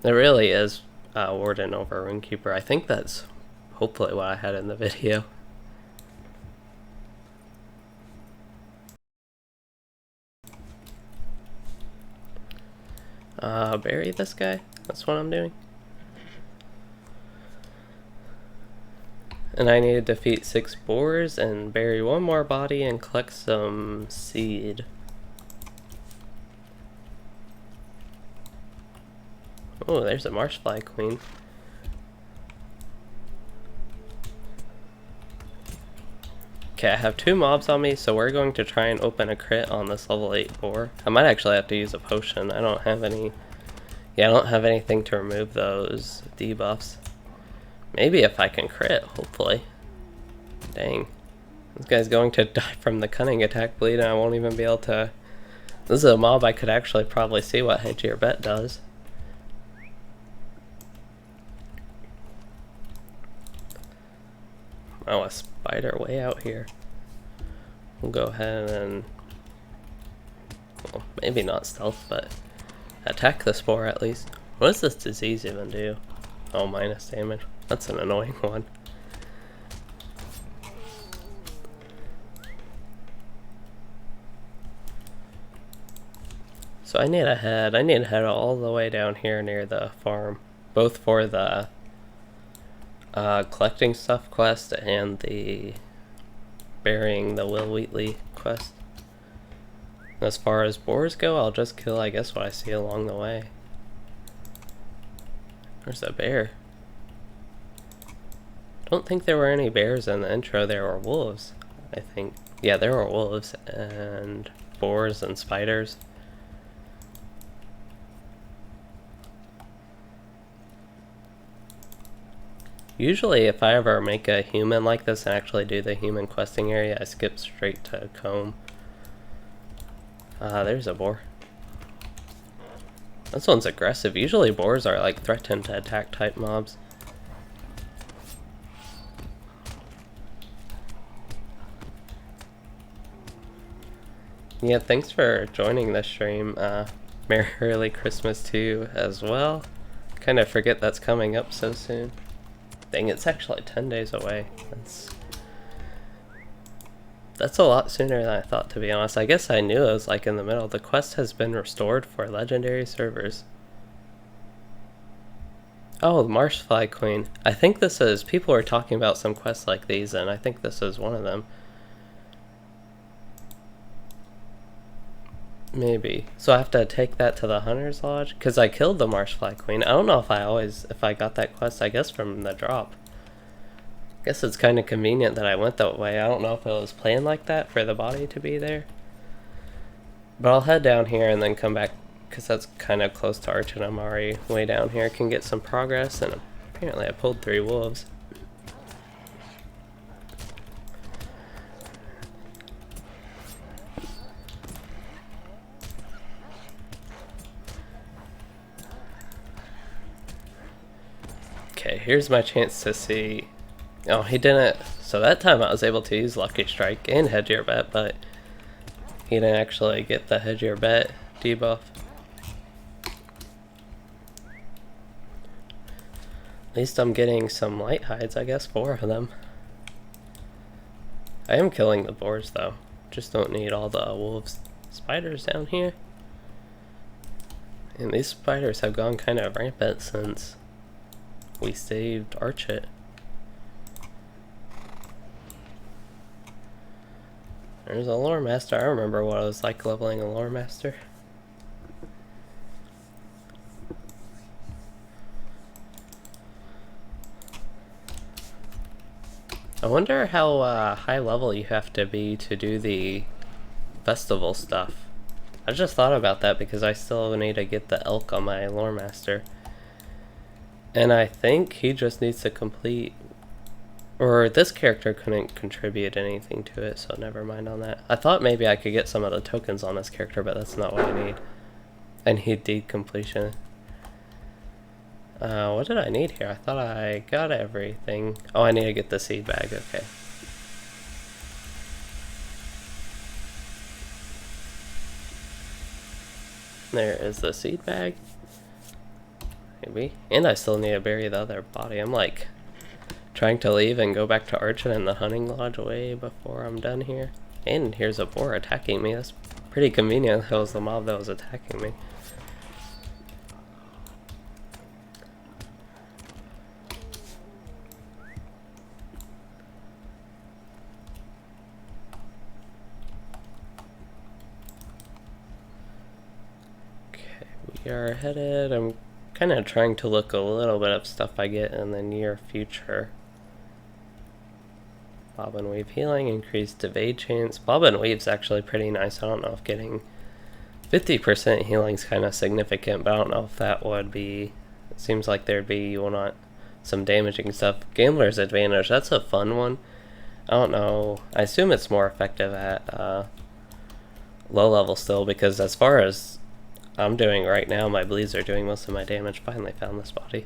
it really is Warden over Runekeeper. I think that's hopefully what I had in the video. Bury this guy. That's what I'm doing. And I need to defeat 6 boars and bury 1 more body and collect some seed. Oh, there's a marshfly queen. Okay, I have 2 mobs on me, so we're going to try and open a crit on this level 8 boar. I might actually have to use a potion. I don't have any... Yeah, I don't have anything to remove those debuffs. Maybe if I can crit, hopefully. Dang. This guy's going to die from the cunning attack bleed, and I won't even be able to... This is a mob I could actually probably see what hedge your bet does. Oh, a spider way out here. We'll go ahead and... Well, maybe not stealth, but attack the spore at least. What does this disease even do? Oh, minus damage. That's an annoying one. So I need a head. I need a head all the way down here near the farm. Both for the collecting stuff quest and the burying the Will Wheatley quest. As far as boars go, I'll just kill, I guess, what I see along the way. Where's the bear? Don't think there were any bears in the intro. There were wolves, I think. Yeah, there were wolves and boars and spiders. Usually if I ever make a human like this and actually do the human questing area, I skip straight to comb. There's a boar. This one's aggressive. Usually boars are like threatened to attack type mobs. Yeah, thanks for joining this stream. Merry early Christmas to you as well. Kind of forget that's coming up so soon. Dang, it's actually 10 days away. That's a lot sooner than I thought, to be honest. I guess I knew it was like in the middle. The quest has been restored for legendary servers. Oh, the Marshfly Queen. I think this is... People were talking about some quests like these, and I think this is one of them. Maybe. So I have to take that to the Hunter's Lodge? Because I killed the Marshfly Queen. I don't know if I got that quest, I guess, from the drop. I guess it's kind of convenient that I went that way. I don't know if it was planned like that for the body to be there. But I'll head down here and then come back, because that's kind of close to Arch and I'm already way down here. Can get some progress, and apparently I pulled 3 wolves. Okay, here's my chance to see. Oh, he didn't. So that time I was able to use Lucky Strike and Hedge Your Bet, but he didn't actually get the Hedge Your Bet debuff. At least I'm getting some light hides, I guess, 4 of them. I am killing the boars though. Just don't need all the wolves spiders down here. And these spiders have gone kind of rampant since we saved Archit. There's a lore master. I remember what it was like leveling a lore master. I wonder how high level you have to be to do the festival stuff. I just thought about that because I still need to get the elk on my lore master. And I think he just needs to complete, or this character couldn't contribute anything to it, so never mind on that. I thought maybe I could get some of the tokens on this character, but that's not what I need. I need deed completion. What did I need here? I thought I got everything. Oh, I need to get the seed bag, okay. There is the seed bag. Maybe. And I still need to bury the other body. I'm like trying to leave and go back to Archit and the hunting lodge way before I'm done here. And here's a boar attacking me. That's pretty convenient. That was the mob that was attacking me. We are headed. I'm kind of trying to look a little bit of stuff I get in the near future. Bob and Weave healing, increased evade chance. Bob and Weave's actually pretty nice. I don't know if getting 50% healing is kind of significant, but I don't know if that would be. It seems like there'd be, you will not some damaging stuff. Gambler's Advantage, that's a fun one. I don't know. I assume it's more effective at low level still, because as far as I'm doing right now, my bleeds are doing most of my damage. Finally found this body.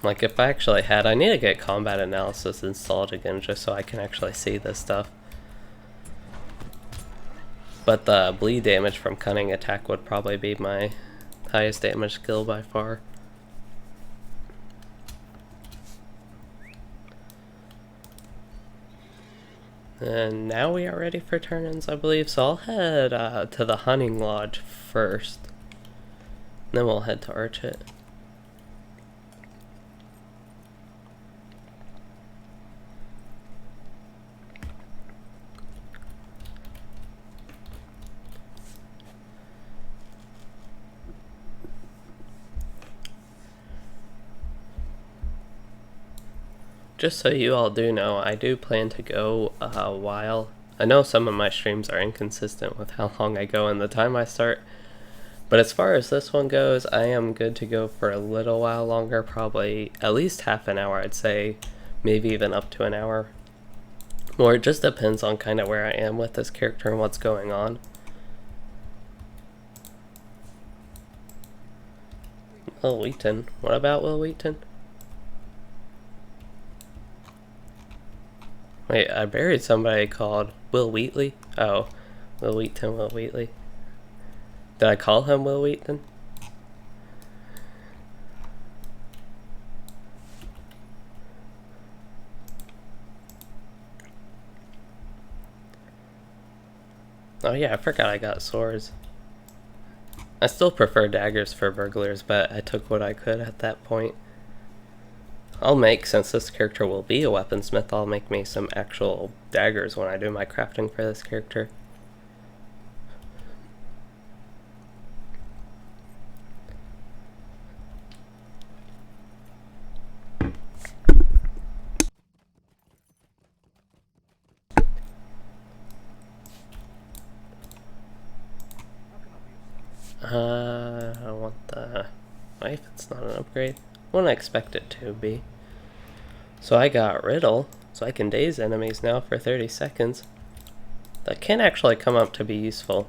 Like, if I actually had, I need to get combat analysis installed again just so I can actually see this stuff. But the bleed damage from cunning attack would probably be my highest damage skill by far. And now we are ready for turn-ins, I believe, so I'll head to the hunting lodge first. Then we'll head to Archit. Just so you all do know, I do plan to go a while. I know some of my streams are inconsistent with how long I go and the time I start. But as far as this one goes, I am good to go for a little while longer, probably at least half an hour, I'd say, maybe even up to an hour. Or it just depends on kind of where I am with this character and what's going on. Will Wheaton. What about Will Wheaton? Wait, I buried somebody called Will Wheatley? Oh, Will Wheaton, Will Wheatley. Did I call him Will Wheaton? Oh yeah, I forgot I got swords. I still prefer daggers for burglars, but I took what I could at that point. I'll make, since this character will be a weaponsmith, I'll make me some actual daggers when I do my crafting for this character. I want the knife, it's not an upgrade. Wouldn't expect it to be. So I got Riddle, so I can daze enemies now for 30 seconds. That can actually come up to be useful.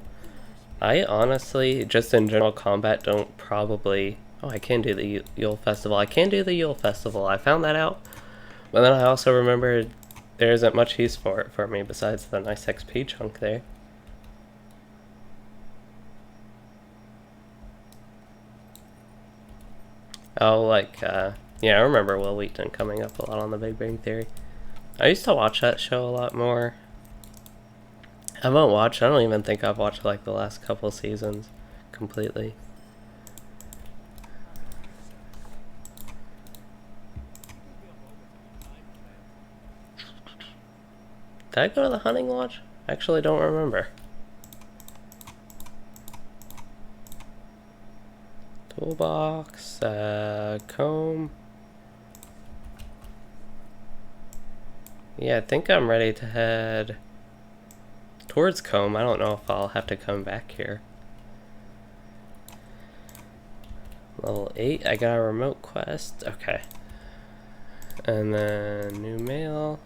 I honestly, just in general combat, don't probably... Oh, I can do the Yule Festival. I can do the Yule Festival. I found that out. But then I also remembered there isn't much use for it for me besides the nice XP chunk there. Oh, like, yeah, I remember Will Wheaton coming up a lot on The Big Bang Theory. I used to watch that show a lot more. I don't even think I've watched like the last couple seasons completely. Did I go to the hunting lodge? I actually don't remember. Toolbox, comb. Yeah, I think I'm ready to head towards comb. I don't know if I'll have to come back here. Level 8, I got a remote quest. Okay. And then new mail.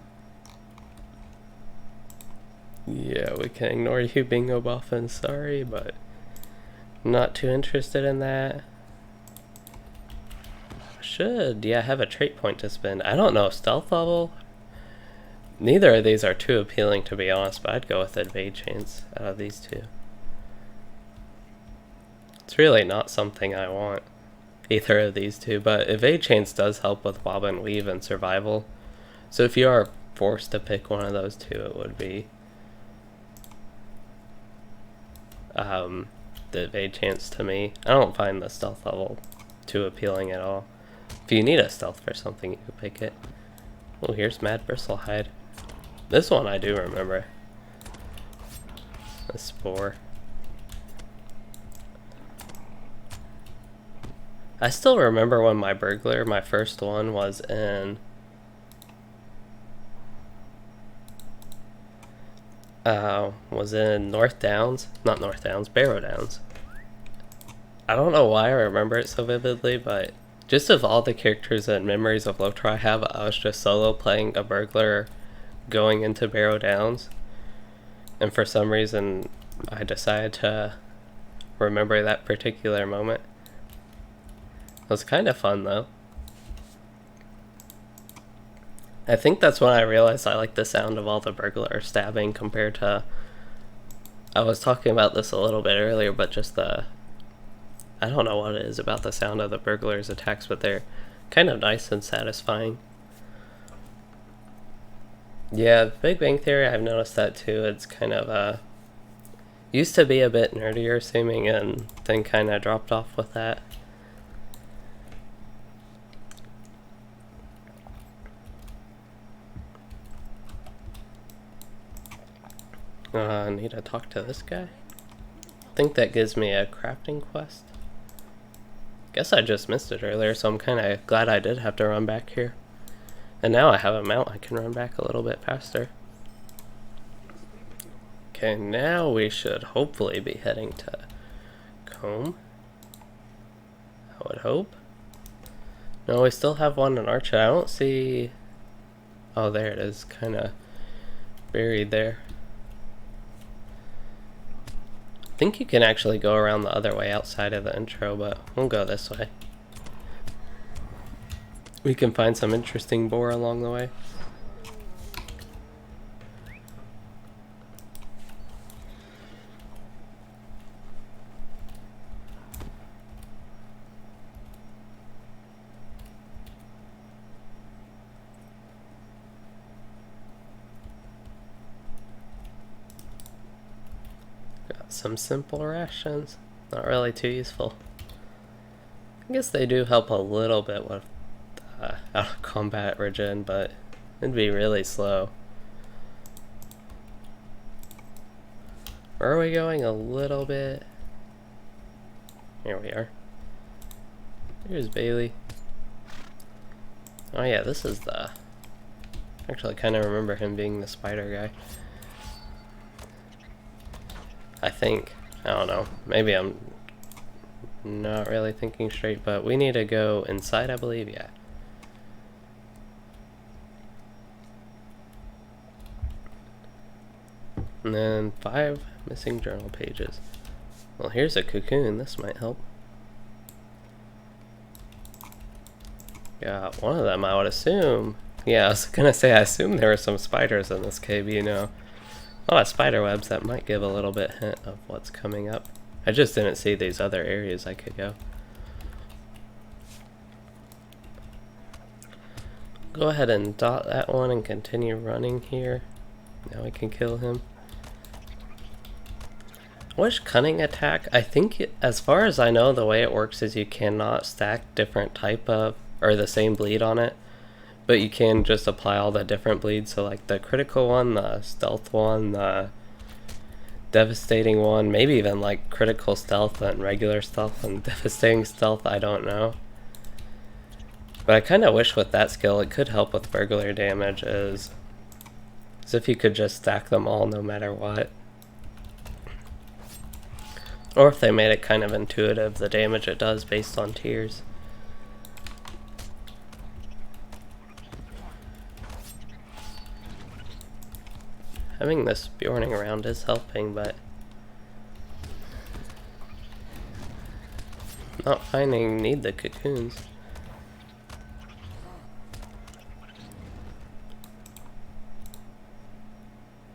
Yeah, we can ignore you, Bingo Boffin. Sorry, but not too interested in that. Should, yeah, have a trait point to spend. I don't know, stealth level? Neither of these are too appealing, to be honest, but I'd go with Evade Chains out of these two. It's really not something I want, either of these two, but Evade Chains does help with Bob and Weave and survival. So if you are forced to pick one of those two, it would be the Evade Chance to me. I don't find the stealth level too appealing at all. If you need a stealth for something, you could pick it. Oh, here's Mad Bristlehide. This one I do remember. A spore. I still remember when my burglar, my first one, was in North Downs. Not North Downs, Barrow Downs. I don't know why I remember it so vividly, but just of all the characters and memories of LOTRO I have, I was just solo playing a burglar going into Barrow Downs. And for some reason, I decided to remember that particular moment. It was kind of fun, though. I think that's when I realized I like the sound of all the burglar stabbing compared to... I was talking about this a little bit earlier, but just the... I don't know what it is about the sound of the burglar's attacks, but they're kind of nice and satisfying. Yeah, Big Bang Theory, I've noticed that too. It's kind of, used to be a bit nerdier seeming, and then kind of dropped off with that. I need to talk to this guy. I think that gives me a crafting quest. Guess I just missed it earlier, so I'm kind of glad I did have to run back here. And now I have a mount, I can run back a little bit faster. Okay, now we should hopefully be heading to comb. I would hope. No, we still have one in Archer. I don't see... Oh, there it is, kind of buried there. I think you can actually go around the other way outside of the intro, but we'll go this way. We can find some interesting boar along the way. Got some simple rations. Not really too useful. I guess they do help a little bit with out of combat regen, but it'd be really slow. Where are we going? A little bit. Here we are. Here's Bailey. Oh yeah, this is the... Actually, I kind of remember him being the spider guy. I think. I don't know. Maybe I'm not really thinking straight, but we need to go inside, I believe. Yeah. And then 5 missing journal pages. Well, here's a cocoon. This might help. Yeah, one of them I would assume. Yeah, I was gonna say I assume there were some spiders in this cave, you know. A lot of spider webs that might give a little bit hint of what's coming up. I just didn't see these other areas I could go. Go ahead and dot that one and continue running here. Now we can kill him. Which cunning attack? I think, as far as I know, the way it works is you cannot stack different type of, or the same bleed on it, but you can just apply all the different bleeds. So like the critical one, the stealth one, the devastating one, maybe even like critical stealth and regular stealth and devastating stealth, I don't know. But I kind of wish with that skill it could help with burglar damage, as if you could just stack them all no matter what. Or if they made it kind of intuitive, the damage it does based on tiers. Having this Bjorning around is helping, but not finding need the cocoons.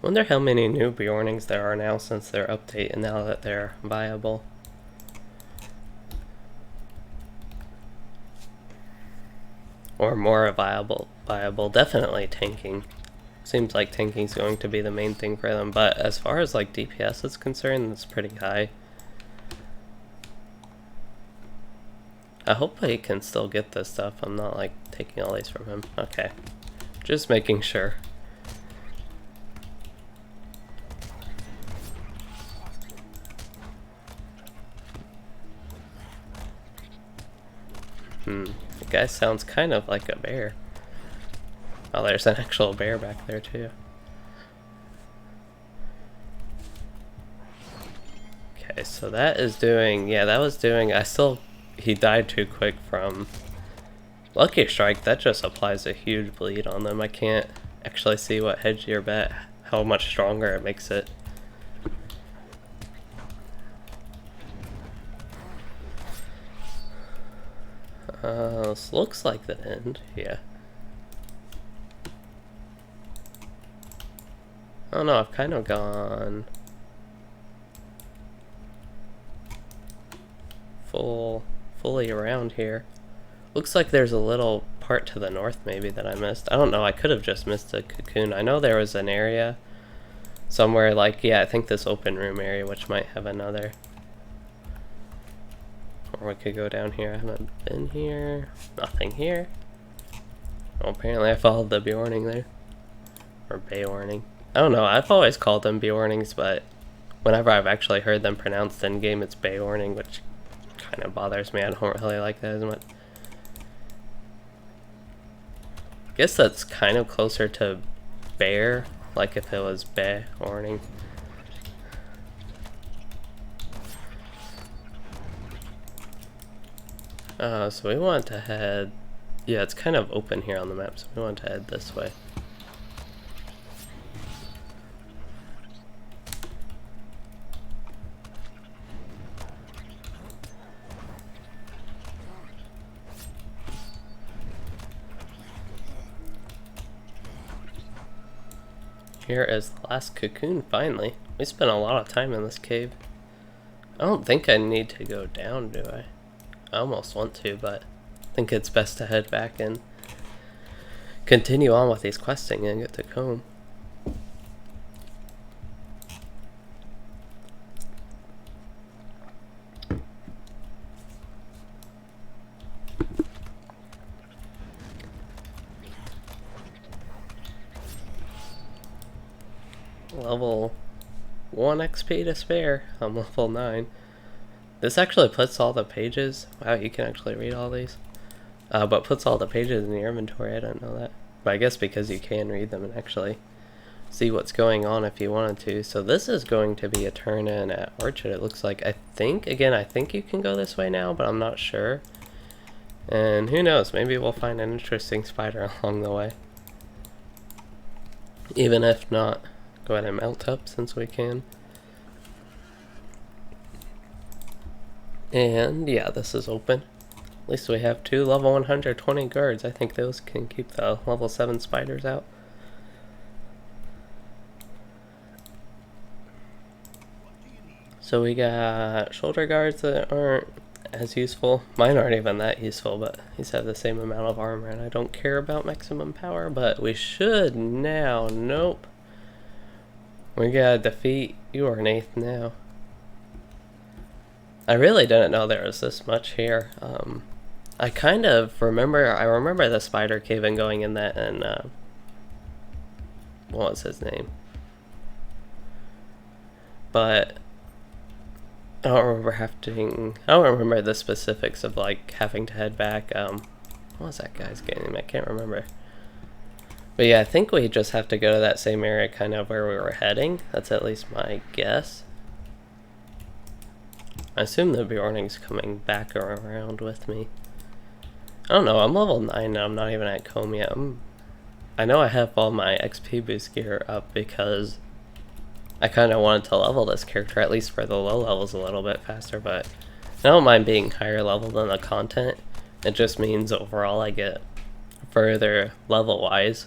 Wonder how many new Bjornings there are now since their update and now that they're viable. Or more viable. Definitely tanking. Seems like tanking's going to be the main thing for them, but as far as like DPS is concerned, it's pretty high. I hope I can still get this stuff. I'm not like taking all these from him. Okay. Just making sure. The guy sounds kind of like a bear. Oh, there's an actual bear back there too. Okay, so that is doing, yeah, that was doing, he died too quick from Lucky Strike. That just applies a huge bleed on them. I can't actually see what hedge your bet, how much stronger it makes it. This looks like the end, yeah. Oh no, I've kind of gone fully around here. Looks like there's a little part to the north maybe that I missed. I don't know, I could have just missed a cocoon. I know there was an area somewhere like, yeah, I think this open room area, which might have another. Or we could go down here. I haven't been here. Nothing here. Well, apparently I followed the Bjorning there. Or Beorning. I don't know, I've always called them Bjornings, but whenever I've actually heard them pronounced in game, it's Beorning, which kind of bothers me. I don't really like that as much. I guess that's kind of closer to bear, like if it was Beorning. So we want to head, yeah, it's kind of open here on the map, so we want to head this way. Here is the last cocoon, finally. We spent a lot of time in this cave. I don't think I need to go down, do I? I almost want to, but I think it's best to head back and continue on with these questing and get to Comb. Level 1 XP to spare. I'm level 9. This actually puts all the pages, wow, you can actually read all these, but puts all the pages in your inventory. I don't know that, but I guess because you can read them and actually see what's going on if you wanted to. So this is going to be a turn in at Orchard, it looks like. I think you can go this way now, but I'm not sure. And who knows, maybe we'll find an interesting spider along the way. Even if not, go ahead and mount up since we can. And yeah, this is open. At least we have 2 level 120 guards. I think those can keep the level 7 spiders out. So we got shoulder guards that aren't as useful. Mine aren't even that useful, but these have the same amount of armor, and I don't care about maximum power, but we should now. Nope. We gotta defeat. You are an 8th now. I really didn't know there was this much here. I kind of remember the spider cave and going in that, and what was his name? But I don't remember the specifics of like having to head back. What was that guy's name? I can't remember. But yeah, I think we just have to go to that same area kind of where we were heading. That's at least my guess. I assume the Bjorning's coming back around with me. I don't know, I'm level 9 now, I'm not even at comb yet. I know I have all my XP boost gear up because I kind of wanted to level this character, at least for the low levels, a little bit faster, but I don't mind being higher level than the content. It just means overall I get further level-wise,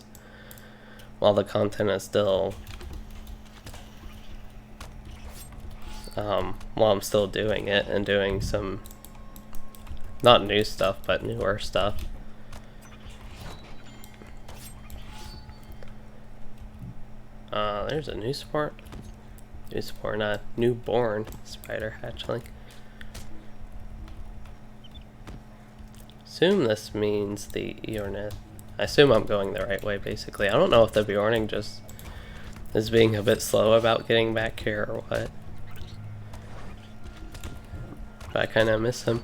while the content is still, while I'm still doing it and doing some, not new stuff, but newer stuff. There's a new newborn spider hatchling. Assume this means the Eornith. I assume I'm going the right way, basically. I don't know if the Bjorning just is being a bit slow about getting back here or what. But I kind of miss him.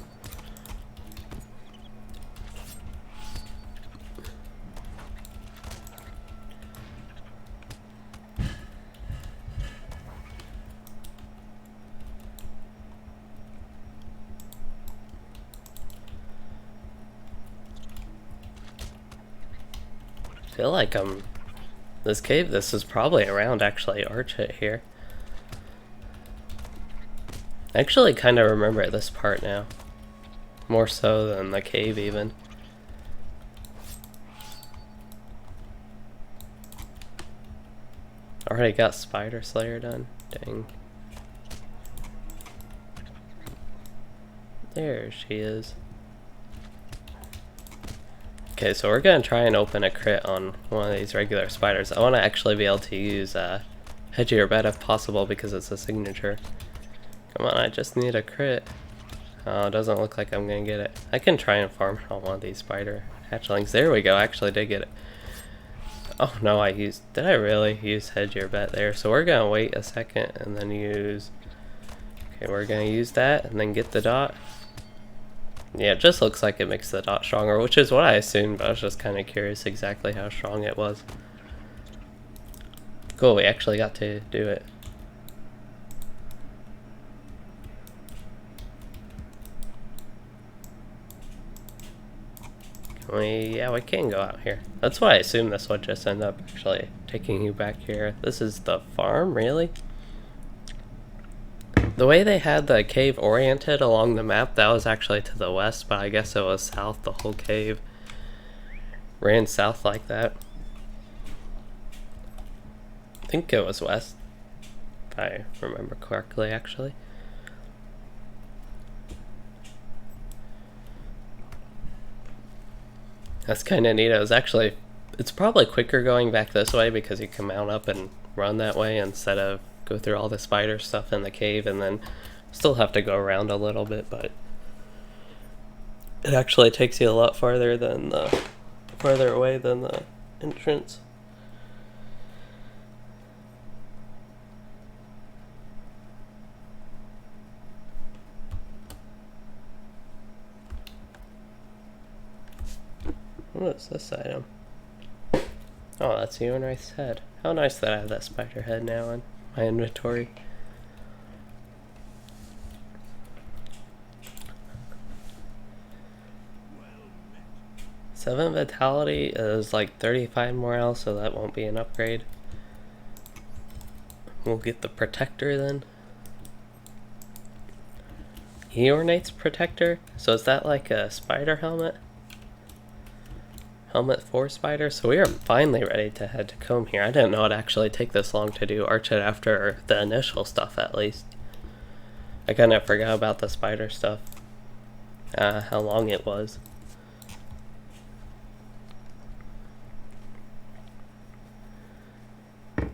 I feel like this is probably around actually Archit here. I actually kind of remember this part now. More so than the cave even. Already got Spider Slayer done. Dang. There she is. Okay, so we're gonna try and open a crit on one of these regular spiders. I want to actually be able to use Hedge Your Bet if possible because it's a signature. Come on, I just need a crit. Oh, it doesn't look like I'm gonna get it. I can try and farm on one of these spider hatchlings. There we go, I actually did get it. Oh no, did I really use Hedge Your Bet there? So we're gonna wait a second and then use, okay, we're gonna use that and then get the dot. Yeah, it just looks like it makes the dot stronger, which is what I assumed, but I was just kind of curious exactly how strong it was. Cool, we actually got to do it. Yeah, we can go out here. That's why I assumed this would just end up actually taking you back here. This is the farm, really? The way they had the cave oriented along the map, that was actually to the west, but I guess it was south. The whole cave ran south like that. I think it was west, if I remember correctly, actually. That's kind of neat. It's probably quicker going back this way because you can mount up and run that way instead of go through all the spider stuff in the cave and then still have to go around a little bit, but it actually takes you a lot farther away than the entrance. What is this item? Oh, that's Eornith's head. How nice that I have that spider head now in my inventory. Seven vitality is like 35 morale, so that won't be an upgrade. We'll get the protector then. Eornate's protector? So is that like a spider helmet? Helmet for spider? So we are finally ready to head to Combe here. I didn't know it'd actually take this long to do Arch It after the initial stuff, at least. I kind of forgot about the spider stuff. How long it was. And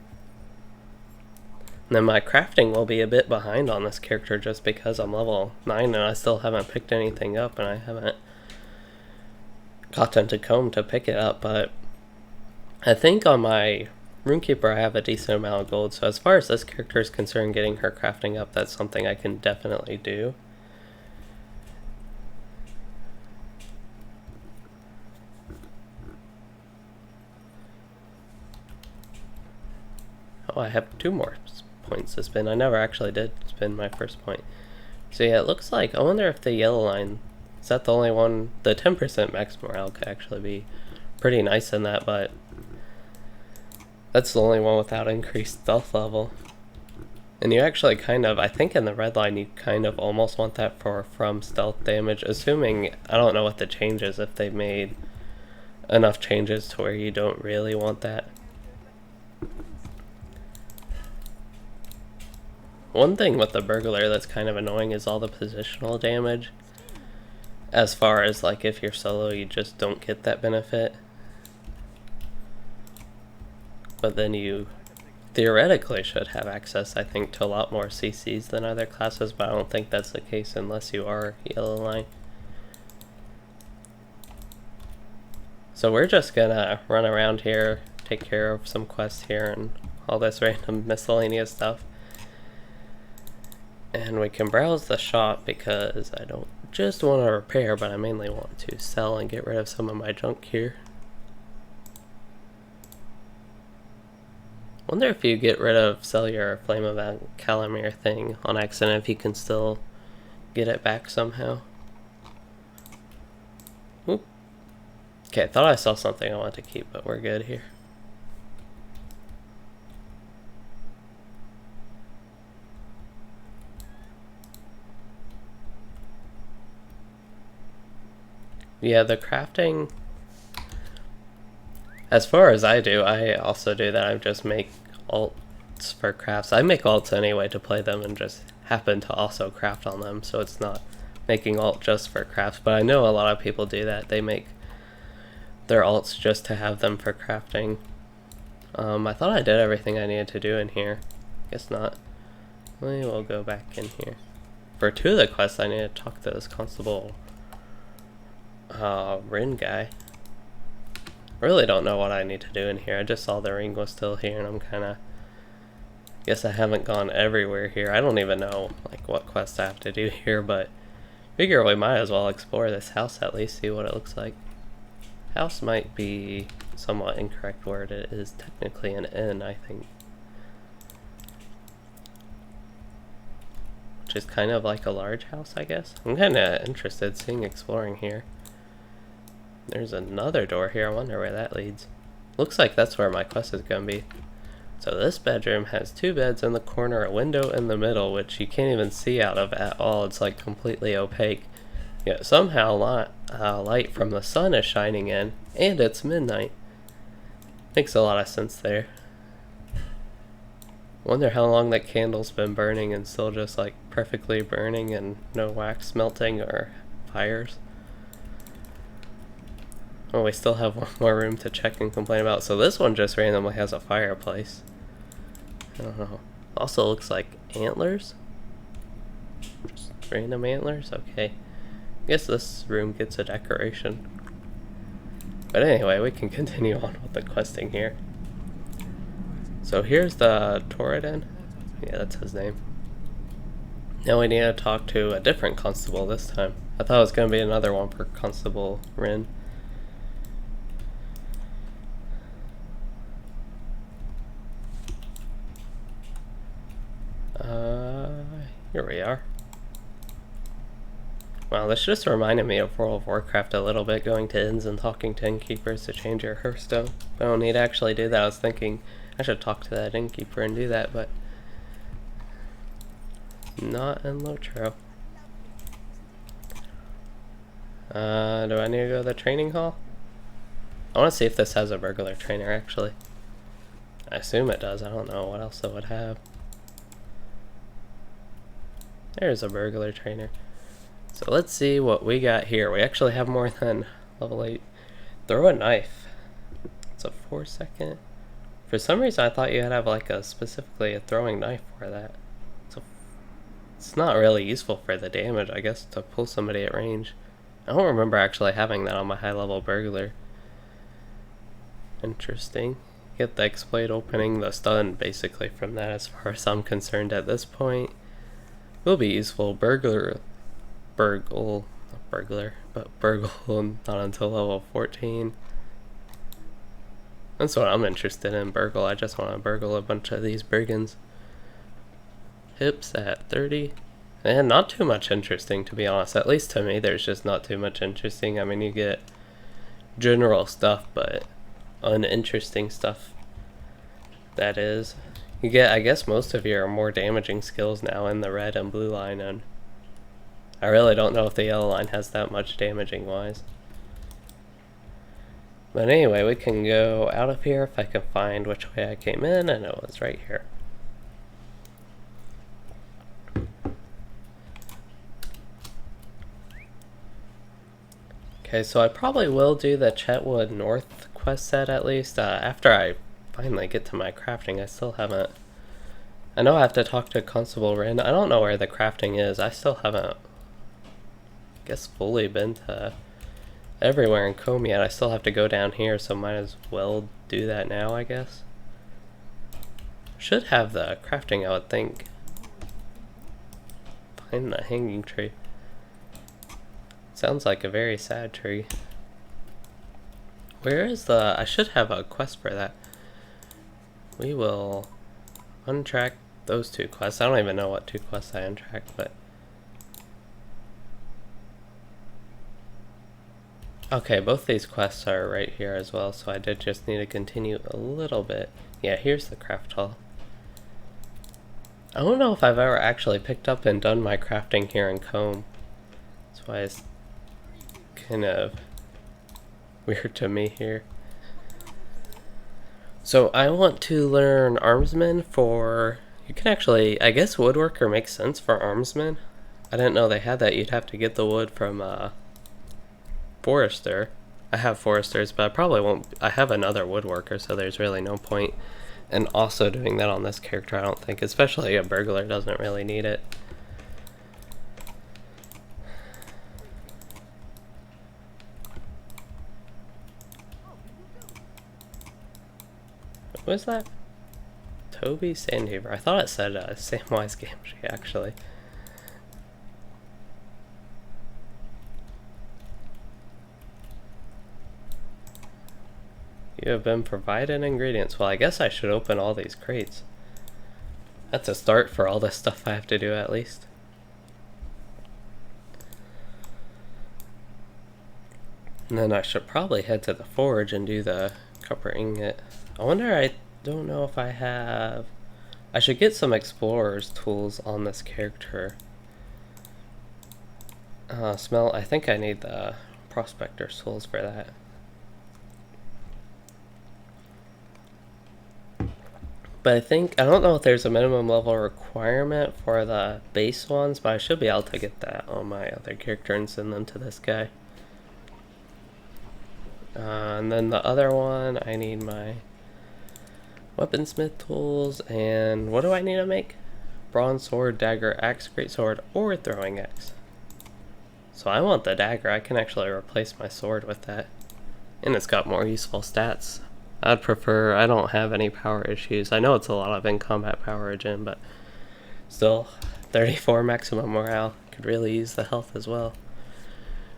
then my crafting will be a bit behind on this character just because I'm level 9 and I still haven't picked anything up, and I haven't gotten to Combe to pick it up, but I think on my Runekeeper I have a decent amount of gold, so as far as this character is concerned, getting her crafting up, that's something I can definitely do. Oh, I have 2 more points to spin. I never actually did spin my first point. So yeah, it looks like, I wonder if the yellow line, is that the only one? The 10% max morale could actually be pretty nice in that, but that's the only one without increased stealth level. And you actually kind of, I think in the red line, you kind of almost want that for from stealth damage, assuming, I don't know what the change is, if they made enough changes to where you don't really want that. One thing with the Burglar that's kind of annoying is all the positional damage. As far as like if you're solo, you just don't get that benefit. But then you theoretically should have access, I think, to a lot more CCs than other classes, but I don't think that's the case unless you are yellow line. So we're just gonna run around here, take care of some quests here and all this random miscellaneous stuff. And we can browse the shop because I don't just want to repair, but I mainly want to sell and get rid of some of my junk here. Wonder if you get rid of, sell your Flame of Calamir thing on accident, if you can still get it back somehow. Oop. Okay, I thought I saw something I want to keep, but we're good here. Yeah, the crafting, as far as I do, I also do that. I just make alts for crafts. I make alts anyway to play them and just happen to also craft on them, so it's not making alt just for crafts, but I know a lot of people do that. They make their alts just to have them for crafting. I thought I did everything I needed to do in here. Guess not. We will go back in here. For 2 of the quests, I need to talk to this constable Rin guy. Really don't know what I need to do in here. I just saw the ring was still here, and I'm kinda, guess I haven't gone everywhere here. I don't even know like what quest I have to do here, but figure we might as well explore this house at least, see what it looks like. House might be somewhat incorrect word. It is technically an inn, I think, which is kind of like a large house, I guess. I'm kinda interested seeing exploring here. There's another door here. I wonder where that leads. Looks like that's where my quest is gonna be. So this bedroom has 2 beds in the corner, a window in the middle, which you can't even see out of at all. It's like completely opaque. Yet somehow light from the sun is shining in, and it's midnight. Makes a lot of sense there. Wonder how long that candle's been burning and still just like perfectly burning and no wax melting or fires. Oh, we still have 1 more room to check and complain about. So this one just randomly has a fireplace. I don't know. Also looks like antlers. Just random antlers? Okay. Guess this room gets a decoration. But anyway, we can continue on with the questing here. So here's the Torridon. Yeah, that's his name. Now we need to talk to a different constable this time. I thought it was going to be another one for Constable Rin. Here we are. Wow, this just reminded me of World of Warcraft a little bit, going to inns and talking to innkeepers to change your hearthstone. I don't need to actually do that. I was thinking I should talk to that innkeeper and do that, but not in LOTRO. Do I need to go to the training hall? I want to see if this has a burglar trainer, actually. I assume it does. I don't know what else it would have. There's a burglar trainer. So let's see what we got here. We actually have more than level 8. Throw a knife. It's a 4-second. For some reason I thought you had to have like specifically a throwing knife for that. It's not really useful for the damage, I guess, to pull somebody at range. I don't remember actually having that on my high level burglar. Interesting. Get the exploit opening the stun basically from that as far as I'm concerned at this point. Will be useful. Burglar, not not until level 14. That's what I'm interested in, burgle. I just want to burgle a bunch of these brigands. Hips at 30. And not too much interesting, to be honest. At least to me, there's just not too much interesting. I mean, you get general stuff, but uninteresting stuff. That is. You get, I guess, most of your more damaging skills now in the red and blue line, and I really don't know if the yellow line has that much damaging wise. But anyway, we can go out of here if I can find which way I came in, and it was right here. Okay, so I probably will do the Chetwood North quest set at least. After I finally get to my crafting, I still haven't... I know I have to talk to Constable Rin. I don't know where the crafting is. I still haven't, I guess, fully been to everywhere in Combe yet. I still have to go down here, so might as well do that now, I guess. Should have the crafting, I would think. Find the hanging tree. Sounds like a very sad tree. Where is the... I should have a quest for that. We will untrack those 2 quests. I don't even know what 2 quests I untracked, but... Okay, both these quests are right here as well, so I did just need to continue a little bit. Yeah, here's the craft hall. I don't know if I've ever actually picked up and done my crafting here in Combe. That's why it's kind of weird to me here. So I want to learn Armsman for... You can actually... I guess Woodworker makes sense for Armsman. I didn't know they had that. You'd have to get the wood from Forester. I have Foresters, but I probably won't... I have another Woodworker, so there's really no point in also doing that on this character, I don't think. Especially a burglar doesn't really need it. What was that? Toby Sandhaver. I thought it said Samwise Gamgee, actually. You have been provided ingredients. Well, I guess I should open all these crates. That's a start for all this stuff I have to do, at least. And then I should probably head to the forge and do the copper ingot. I wonder, I don't know if I have... I should get some explorer's tools on this character. Smell, I think I need the prospector's tools for that. But I think, I don't know if there's a minimum level requirement for the base ones, but I should be able to get that on my other character and send them to this guy. And then the other one, I need my Weaponsmith tools, and what do I need to make? Bronze sword, dagger, axe, greatsword, or throwing axe. So I want the dagger. I can actually replace my sword with that. And it's got more useful stats. I'd prefer, I don't have any power issues. I know it's a lot of in-combat power regen, but still, 34 maximum morale. Could really use the health as well.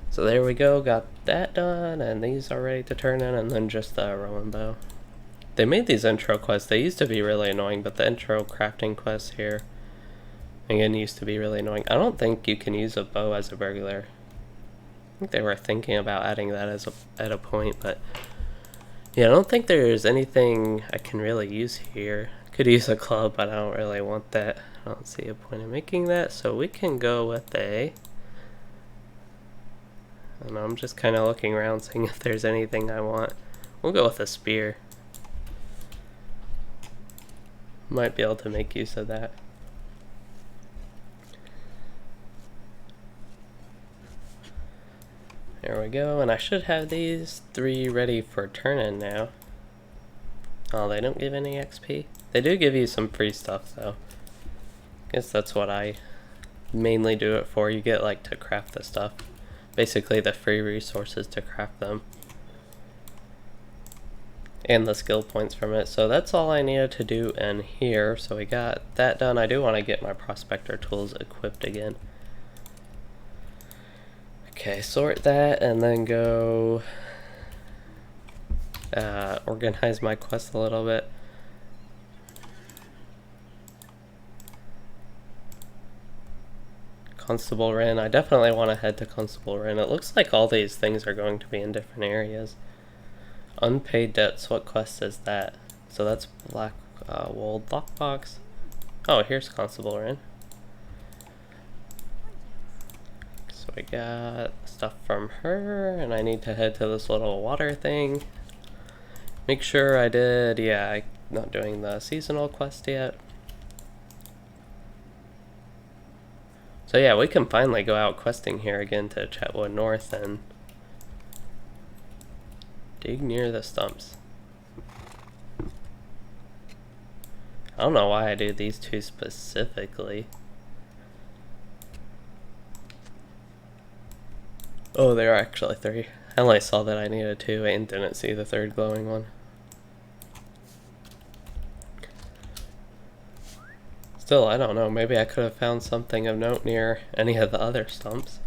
So there we go, got that done, and these are ready to turn in, and then just the Rowan bow. They made these intro quests. They used to be really annoying, but the intro crafting quests here, again, used to be really annoying. I don't think you can use a bow as a burglar. I think they were thinking about adding that as at a point, but yeah, I don't think there's anything I can really use here. Could use a club, but I don't really want that. I don't see a point in making that, so we can go with a And I'm just kind of looking around, seeing if there's anything I want. We'll go with a spear. Might be able to make use of that. There we go, and I should have these 3 ready for turn-in now. Oh, they don't give any XP? They do give you some free stuff, though. Guess that's what I mainly do it for. You get, like, to craft the stuff. Basically, the free resources to craft them. And the skill points from it. So that's all I needed to do in here. So we got that done. I do want to get my prospector tools equipped again. Okay, sort that and then go organize my quest a little bit. Constable Ren. I definitely want to head to Constable Ren. It looks like all these things are going to be in different areas. Unpaid debts. What quest is that? So that's Black Wold Lockbox. Oh, here's Constable Ren. So we got stuff from her, and I need to head to this little water thing. Make sure I did, yeah, I'm not doing the seasonal quest yet. So yeah, we can finally go out questing here again to Chetwood North and dig near the stumps. I don't know why I do these 2 specifically. Oh, there are actually 3. I only saw that I needed 2 and didn't see the 3rd glowing one. Still, I don't know. Maybe I could have found something of note near any of the other stumps.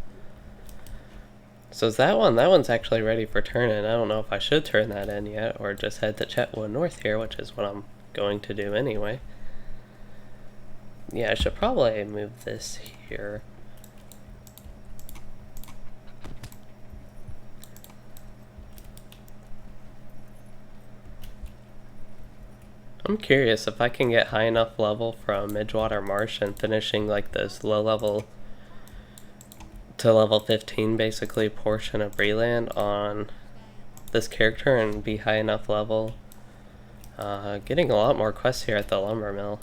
So is that one? That one's actually ready for turn-in. I don't know if I should turn that in yet or just head to Chetwood North here, which is what I'm going to do anyway. Yeah, I should probably move this here. I'm curious if I can get high enough level from Midgewater Marsh and finishing like this low level to level 15 basically portion of Breland on this character and be high enough level. Getting a lot more quests here at the lumber mill.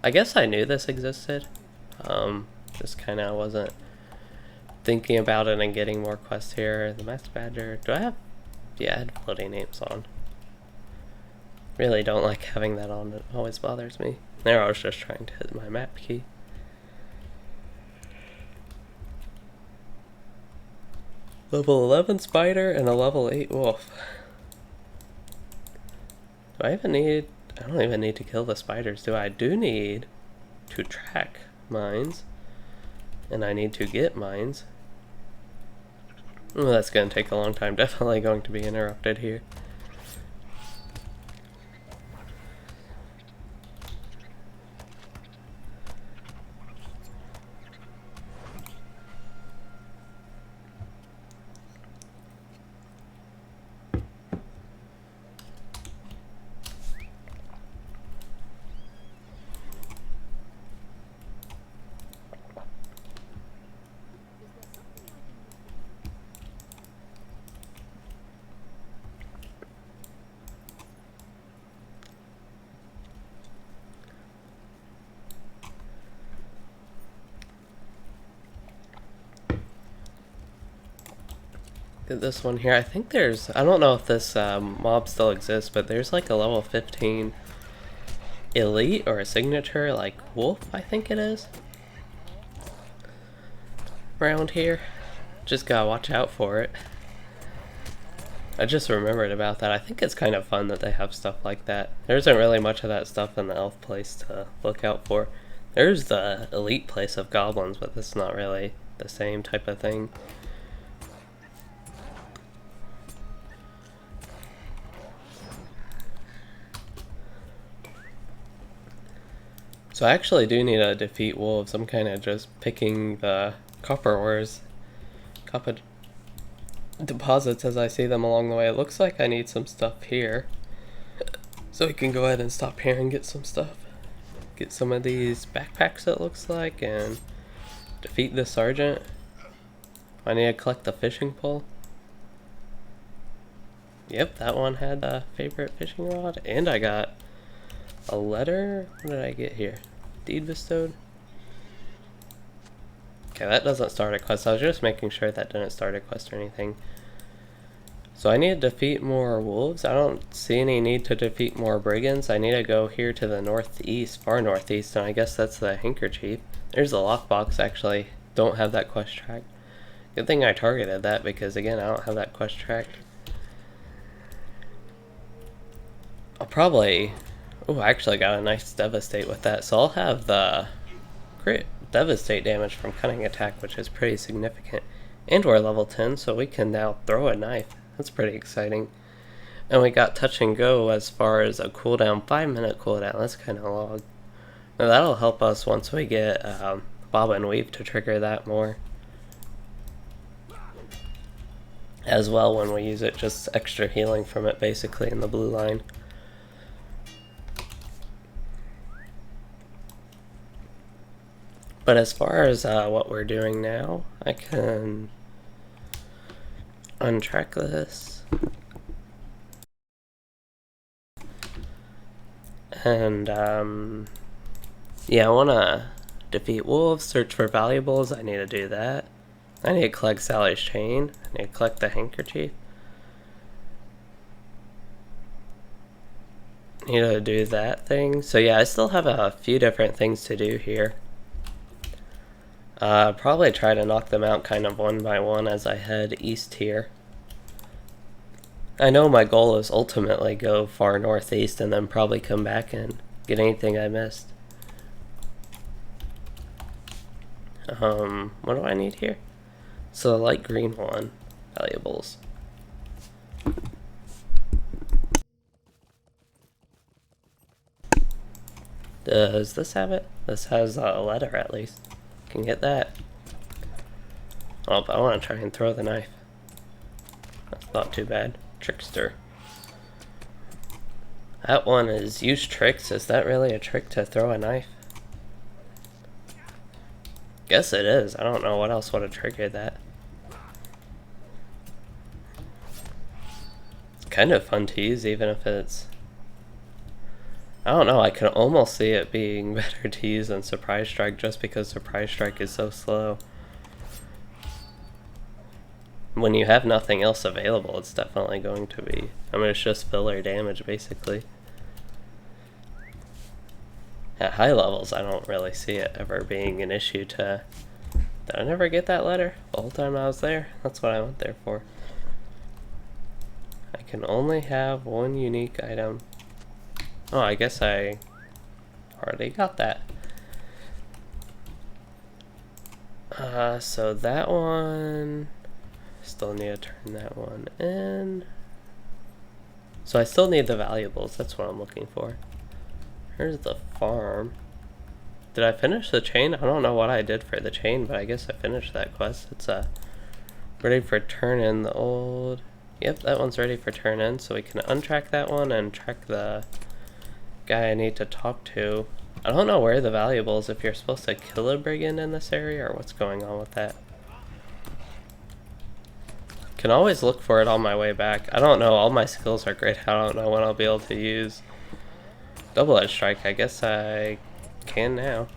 I guess I knew this existed. Just kind of wasn't thinking about it and getting more quests here. The Masked Badger. Do I have? Yeah, I had floating names on. Really don't like having that on. It always bothers me. There, I was just trying to hit my map key. Level 11 spider and a level 8 wolf. Do I even need... I don't even need to kill the spiders, do I? I do need to track mines. And I need to get mines. Oh, that's going to take a long time. Definitely going to be interrupted here. This one here, I think there's, I don't know if this mob still exists, but there's like a level 15 elite or a signature, like wolf, I think it is, around here. Just gotta watch out for it. I just remembered about that. I think it's kind of fun that they have stuff like that. There isn't really much of that stuff in the elf place to look out for. There's the elite place of goblins, but it's not really the same type of thing. So I actually do need to defeat wolves. I'm kind of just picking the copper ores, copper deposits as I see them along the way. It looks like I need some stuff here. So we can go ahead and stop here and get some stuff. Get some of these backpacks, it looks like, and defeat the sergeant. I need to collect the fishing pole. Yep, that one had a favorite fishing rod, and I got a letter. What did I get here? Deed bestowed. Okay, that doesn't start a quest. I was just making sure that didn't start a quest or anything. So I need to defeat more wolves. I don't see any need to defeat more brigands. I need to go here to the northeast, far northeast, and I guess that's the handkerchief. There's the lockbox. Actually, don't have that quest tracked. Good thing I targeted that, because again, I don't have that quest tracked. I'll probably... Oh, I actually got a nice devastate with that, so I'll have the crit devastate damage from cunning attack, which is pretty significant. And we're level 10, so we can now throw a knife. That's pretty exciting. And we got touch and go as far as a cooldown, 5-minute cooldown. That's kind of long. Now that'll help us once we get bob and weave to trigger that more. As well, when we use it, just extra healing from it basically in the blue line. But as far as what we're doing now, I can untrack this. And yeah, I want to defeat wolves, search for valuables. I need to do that. I need to collect Sally's chain. I need to collect the handkerchief. Need to do that thing. So yeah, I still have a few different things to do here. Probably try to knock them out kind of one by one as I head east here. I know my goal is ultimately go far northeast and then probably come back and get anything I missed. What do I need here? So the light green one, valuables. Does this have it? This has a letter at least. Can get that. Oh, but I want to try and throw the knife. That's not too bad. Trickster. That one is use tricks. Is that really a trick to throw a knife? Guess it is. I don't know what else would have triggered that. It's kind of fun to use even if it's... I don't know, I can almost see it being better to use than Surprise Strike just because Surprise Strike is so slow. When you have nothing else available, it's definitely going to be... I mean, it's just filler damage, basically. At high levels, I don't really see it ever being an issue to... Did I never get that letter the whole time I was there? That's what I went there for. I can only have one unique item. Oh, I guess I already got that. So that one... Still need to turn that one in. So I still need the valuables, that's what I'm looking for. Here's the farm. Did I finish the chain? I don't know what I did for the chain, but I guess I finished that quest. It's ready for turn in the old... Yep, that one's ready for turn in, so we can untrack that one and track the guy I need to talk to. I don't know where the valuables, if you're supposed to kill a brigand in this area or what's going on with that. Can always look for it on my way back. I don't know, all my skills are great. I don't know when I'll be able to use double-edged strike. I guess I can now.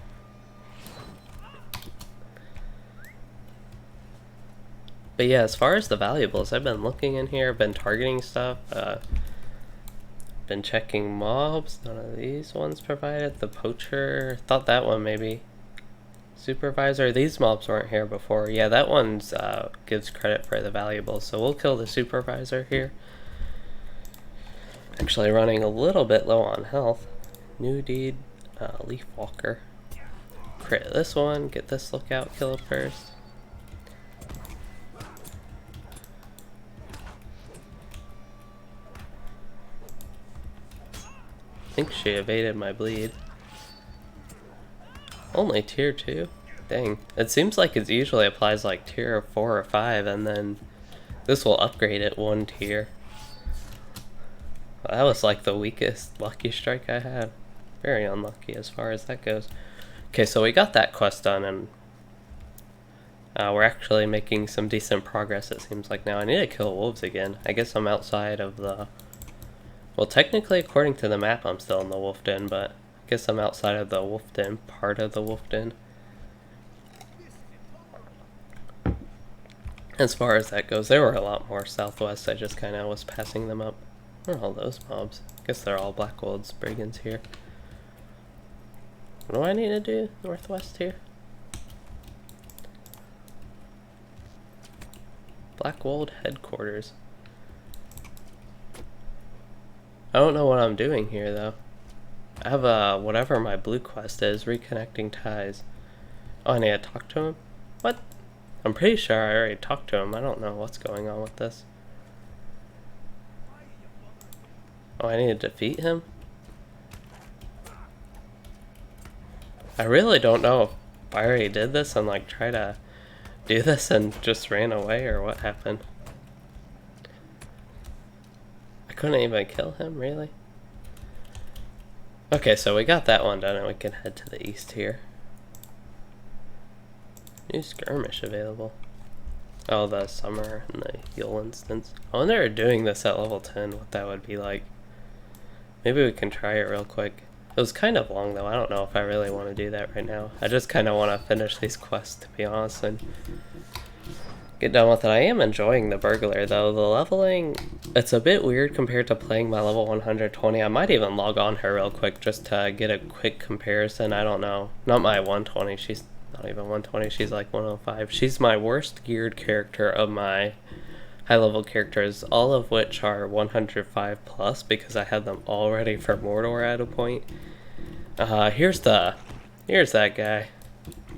But yeah, as far as the valuables, I've been looking in here, been targeting stuff, been checking mobs. None of these ones provided. The poacher, thought that one maybe. Supervisor, these mobs weren't here before. Yeah, that one's gives credit for the valuables, so we'll kill the supervisor here. Actually running a little bit low on health. New deed, leaf walker. Crit this one, get this lookout killed first. I think she evaded my bleed. Only tier 2? Dang. It seems like it usually applies like tier 4 or 5, and then this will upgrade it 1 tier. That was like the weakest lucky strike I had. Very unlucky as far as that goes. Okay, so we got that quest done, and We're actually making some decent progress, it seems like now. I need to kill wolves again. I guess I'm outside of the... Well, technically, according to the map, I'm still in the wolf den, but I guess I'm outside of the wolf den, part of the wolf den. As far as that goes, there were a lot more southwest. I just kind of was passing them up. Where are all those mobs? I guess they're all Blackwolds brigands here. What do I need to do northwest here? Blackwold headquarters. I don't know what I'm doing here though. I have whatever my blue quest is, reconnecting ties. Oh, I need to talk to him? What? I'm pretty sure I already talked to him. I don't know what's going on with this. Oh, I need to defeat him? I really don't know if I already did this and like try to do this and just ran away or what happened. I couldn't even kill him, really? Okay, so we got that one done and we can head to the east here. New skirmish available. Oh, the summer and the Yule instance. I wonder if doing this at level 10, what that would be like. Maybe we can try it real quick. It was kind of long though. I don't know if I really want to do that right now. I just kind of want to finish these quests, to be honest, and get done with it. I am enjoying the Burglar though. The leveling, it's a bit weird compared to playing my level 120. I might even log on her real quick just to get a quick comparison. I don't know. Not my 120. She's not even 120. She's like 105. She's my worst geared character of my high level characters, all of which are 105 plus because I had them all ready for Mordor at a point. Here's that guy.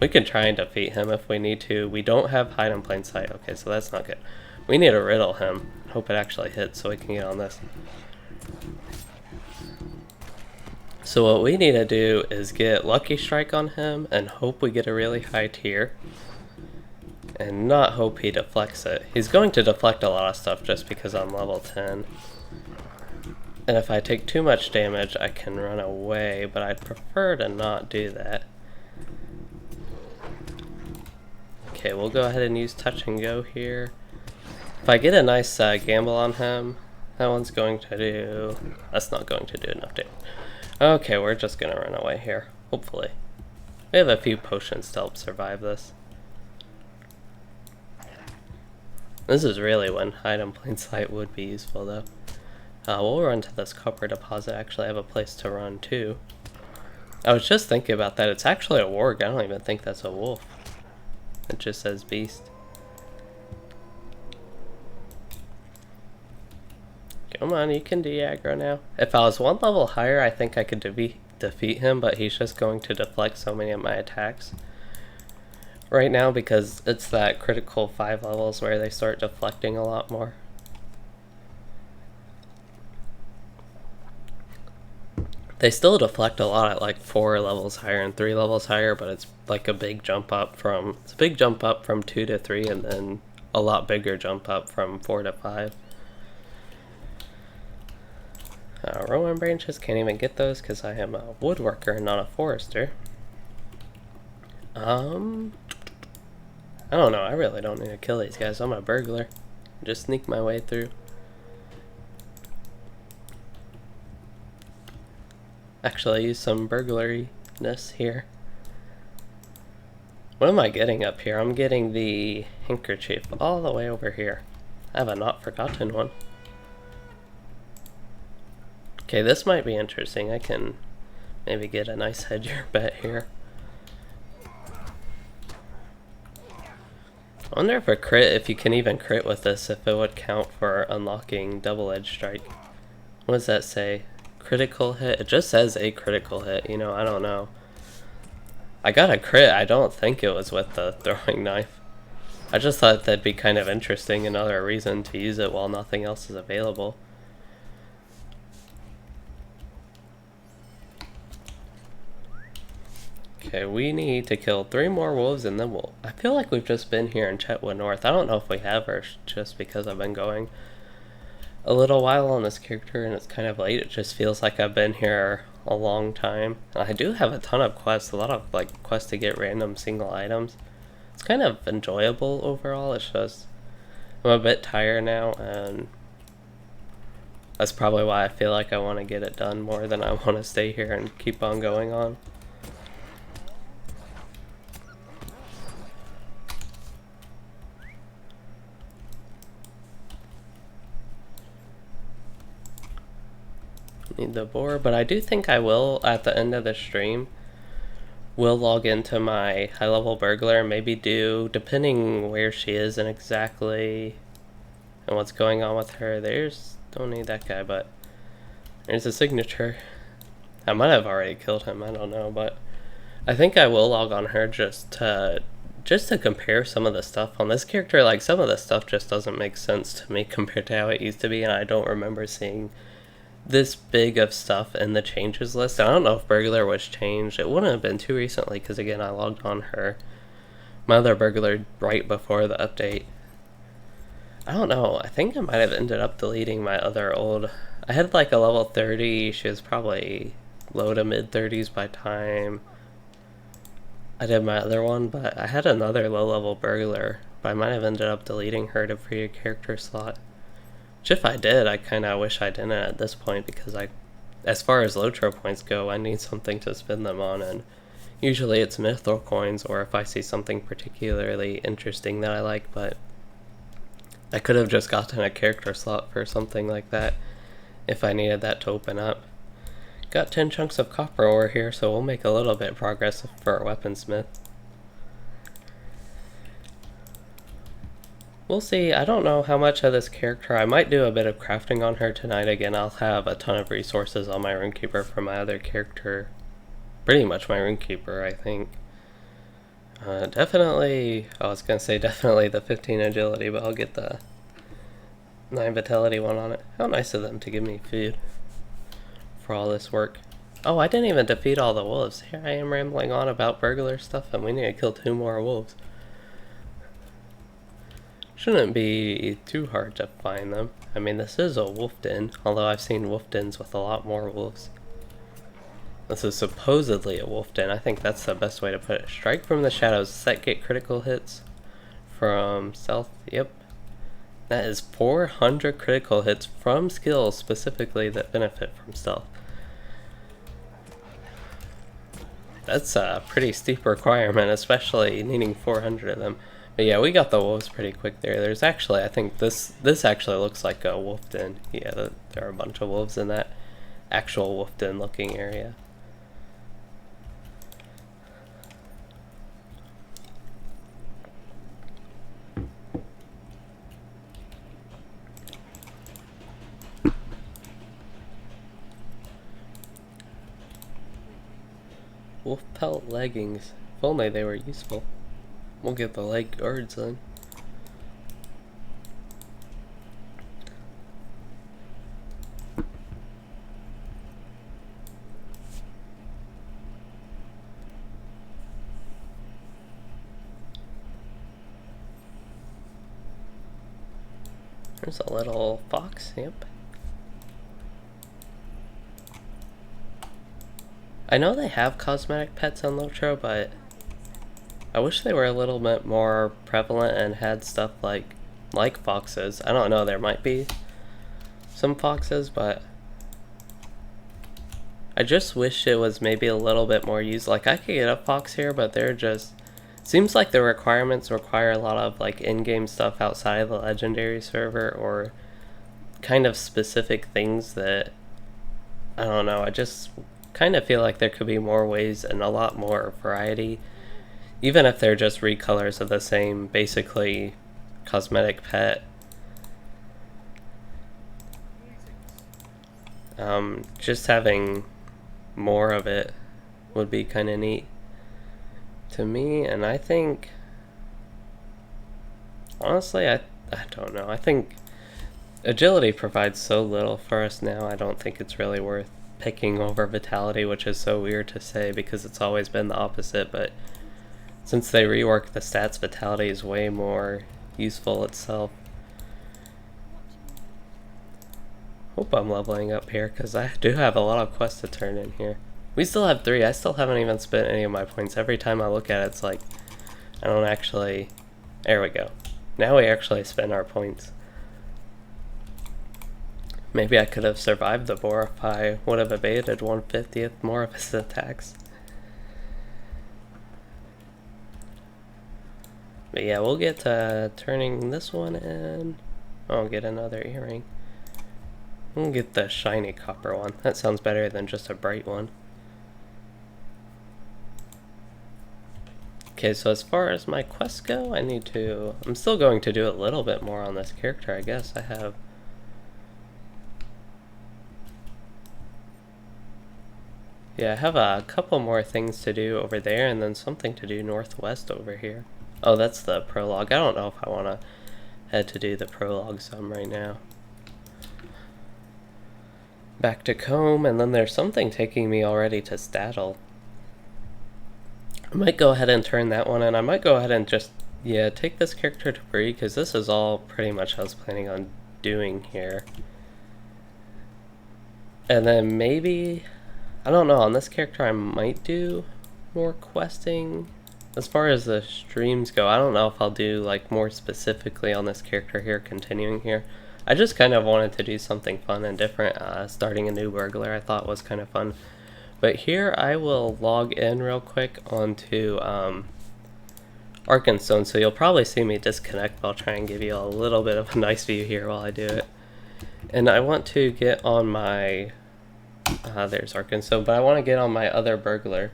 We can try and defeat him if we need to. We don't have hide in plain sight. Okay, so that's not good. We need to riddle him. Hope it actually hits so we can get on this. So what we need to do is get Lucky Strike on him and hope we get a really high tier. And not hope he deflects it. He's going to deflect a lot of stuff just because I'm level 10. And if I take too much damage, I can run away, but I'd prefer to not do that. Okay, we'll go ahead and use touch and go here. If I get a nice gamble on him, that one's going to do... That's not going to do enough damage. Okay, we're just going to run away here, hopefully. We have a few potions to help survive this. This is really when hide in plain sight would be useful though. We'll run to this copper deposit. Actually, I have a place to run too. I was just thinking about that. It's actually a warg. I don't even think that's a wolf. It just says beast. Come on, you can de-aggro now. If I was one level higher, I think I could defeat him, but he's just going to deflect so many of my attacks right now because it's that critical 5 levels where they start deflecting a lot more. They still deflect a lot at like 4 levels higher and 3 levels higher, but it's like a big jump up from 2 to 3 and then a lot bigger jump up from 4 to 5. Rowan branches, can't even get those because I am a woodworker and not a forester. I don't know, I really don't need to kill these guys. I'm a burglar. Just sneak my way through. Actually, use some burglariness here. What am I getting up here? I'm getting the handkerchief all the way over here. I have a not forgotten one. Okay, this might be interesting. I can maybe get a nice hedger bet here. I wonder if if you can even crit with this, if it would count for unlocking double-edged strike. What does that say? Critical hit? It just says a critical hit, you know, I don't know. I got a crit, I don't think it was with the throwing knife. I just thought that'd be kind of interesting, another reason to use it while nothing else is available. Okay, we need to kill 3 more wolves and then we'll... I feel like we've just been here in Chetwood North. I don't know if we have or just because I've been going a little while on this character and it's kind of late. It just feels like I've been here a long time. And I do have a ton of quests, a lot of like quests to get random single items. It's kind of enjoyable overall. It's just I'm a bit tired now, and that's probably why I feel like I want to get it done more than I want to stay here and keep on going on. Need the boar, but I do think I will, at the end of the stream, will log into my high-level burglar and maybe do, depending where she is and exactly and what's going on with her. Don't need that guy, but there's a signature. I might have already killed him, I don't know, but I think I will log on her just to compare some of the stuff on this character. Like, some of the stuff just doesn't make sense to me compared to how it used to be, and I don't remember seeing this big of stuff in the changes list. I don't know if Burglar was changed. It wouldn't have been too recently because, again, I logged on my other Burglar right before the update. I don't know. I think I might have ended up deleting my other old... I had like a level 30. She was probably low to mid 30s by time I did my other one, but I had another low level Burglar, but I might have ended up deleting her to free a character slot. Which, if I did, I kind of wish I didn't at this point, because as far as LOTRO points go, I need something to spend them on, and usually it's mithril coins, or if I see something particularly interesting that I like, but I could have just gotten a character slot for something like that if I needed that to open up. Got 10 chunks of copper ore here, so we'll make a little bit of progress for our Weaponsmith. We'll see. I don't know how much of this character. I might do a bit of crafting on her tonight. Again, I'll have a ton of resources on my Runekeeper for my other character. Pretty much my Runekeeper, I think. Definitely, I was going to say definitely the 15 agility, but I'll get the 9 vitality one on it. How nice of them to give me food for all this work. Oh, I didn't even defeat all the wolves. Here I am rambling on about burglar stuff, and we need to kill 2 more wolves. Shouldn't be too hard to find them. I mean, this is a wolf den, although I've seen wolf dens with a lot more wolves. This is supposedly a wolf den. I think that's the best way to put it. Strike from the shadows. Does that get critical hits from stealth? Yep. That is 400 critical hits from skills specifically that benefit from stealth. That's a pretty steep requirement, especially needing 400 of them. But yeah, we got the wolves pretty quick there. There's actually, I think this actually looks like a wolf den. Yeah, there are a bunch of wolves in that actual wolf den looking area. Wolf pelt leggings. If only they were useful. We'll get the leg guards then. There's a little fox, yep. I know they have cosmetic pets on LOTRO, but I wish they were a little bit more prevalent and had stuff like foxes. I don't know, there might be some foxes, but I just wish it was maybe a little bit more used. Like, I could get a fox here, but they're just... Seems like the requirements require a lot of like in-game stuff outside of the legendary server, or kind of specific things that, I don't know, I just kind of feel like there could be more ways and a lot more variety, even if they're just recolors of the same basically cosmetic pet. Just having more of it would be kind of neat to me, and I think, honestly, I don't know. I think agility provides so little for us now, I don't think it's really worth picking over vitality, which is so weird to say because it's always been the opposite, but since they reworked the stats, vitality is way more useful itself. Hope I'm leveling up here, because I do have a lot of quests to turn in here. We still have 3. I still haven't even spent any of my points. Every time I look at it, it's like I don't actually... There we go. Now we actually spend our points. Maybe I could have survived the boar if I would have evaded 1/50th more of his attacks. But yeah, we'll get to turning this one in. I'll get another earring. We'll get the shiny copper one. That sounds better than just a bright one. Okay, so as far as my quests go, I'm still going to do a little bit more on this character, I guess. I have a couple more things to do over there, and then something to do northwest over here. Oh, that's the prologue. I don't know if I want to head to do the prologue some right now. Back to Combe, and then there's something taking me already to Staddle. I might go ahead and turn that one in. I might go ahead and just, take this character to Bree, because this is all pretty much I was planning on doing here. And then maybe, I don't know, on this character I might do more questing. As far as the streams go, I don't know if I'll do like more specifically on this character here, continuing here. I just kind of wanted to do something fun and different. Starting a new burglar I thought was kind of fun. But here I will log in real quick onto Arkenstone, so you'll probably see me disconnect, but I'll try and give you a little bit of a nice view here while I do it. And I want to get on my, there's Arkenstone, but I want to get on my other burglar.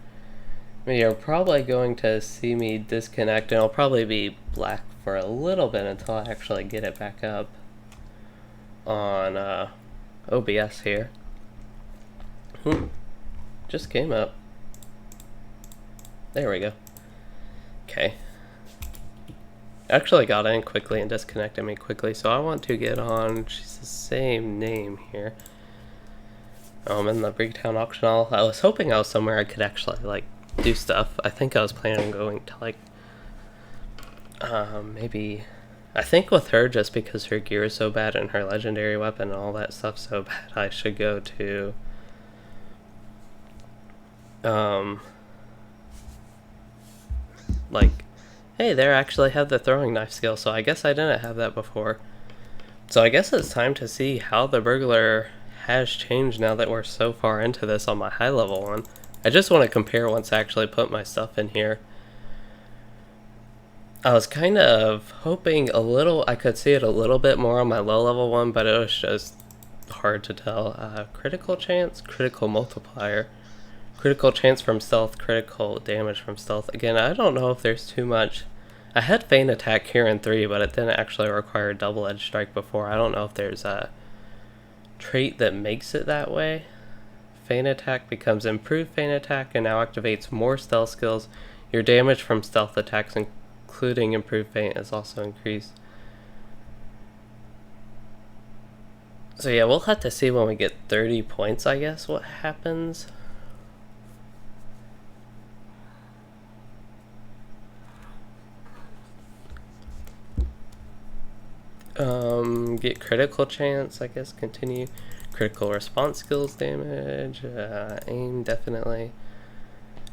You're probably going to see me disconnect, and it'll probably be black for a little bit until I actually get it back up on OBS here. Just came up. There we go. Okay. Actually got in quickly and disconnected me quickly, so I want to get on, she's the same name here. I'm in the Brigtown auction hall. I was hoping I was somewhere I could actually like do stuff. I think I was planning on going to like maybe, I think with her, just because her gear is so bad and her legendary weapon and all that stuff so bad, I should go to like, hey, they actually have the throwing knife skill, so I guess I didn't have that before. So I guess it's time to see how the burglar has changed now that we're so far into this on my high level one. I just want to compare once I actually put my stuff in here. I was kind of hoping I could see it a little bit more on my low level one, but it was just hard to tell. Critical chance, critical multiplier, critical chance from stealth, critical damage from stealth. Again, I don't know if there's too much. I had feint attack here in 3, but it didn't actually require double-edged strike before. I don't know if there's a trait that makes it that way. Feint attack becomes improved feint attack and now activates more stealth skills. Your damage from stealth attacks, including improved feint, is also increased. So yeah, we'll have to see when we get 30 points, I guess, what happens. Get critical chance, I guess, continue. Critical response skills damage, aim, definitely.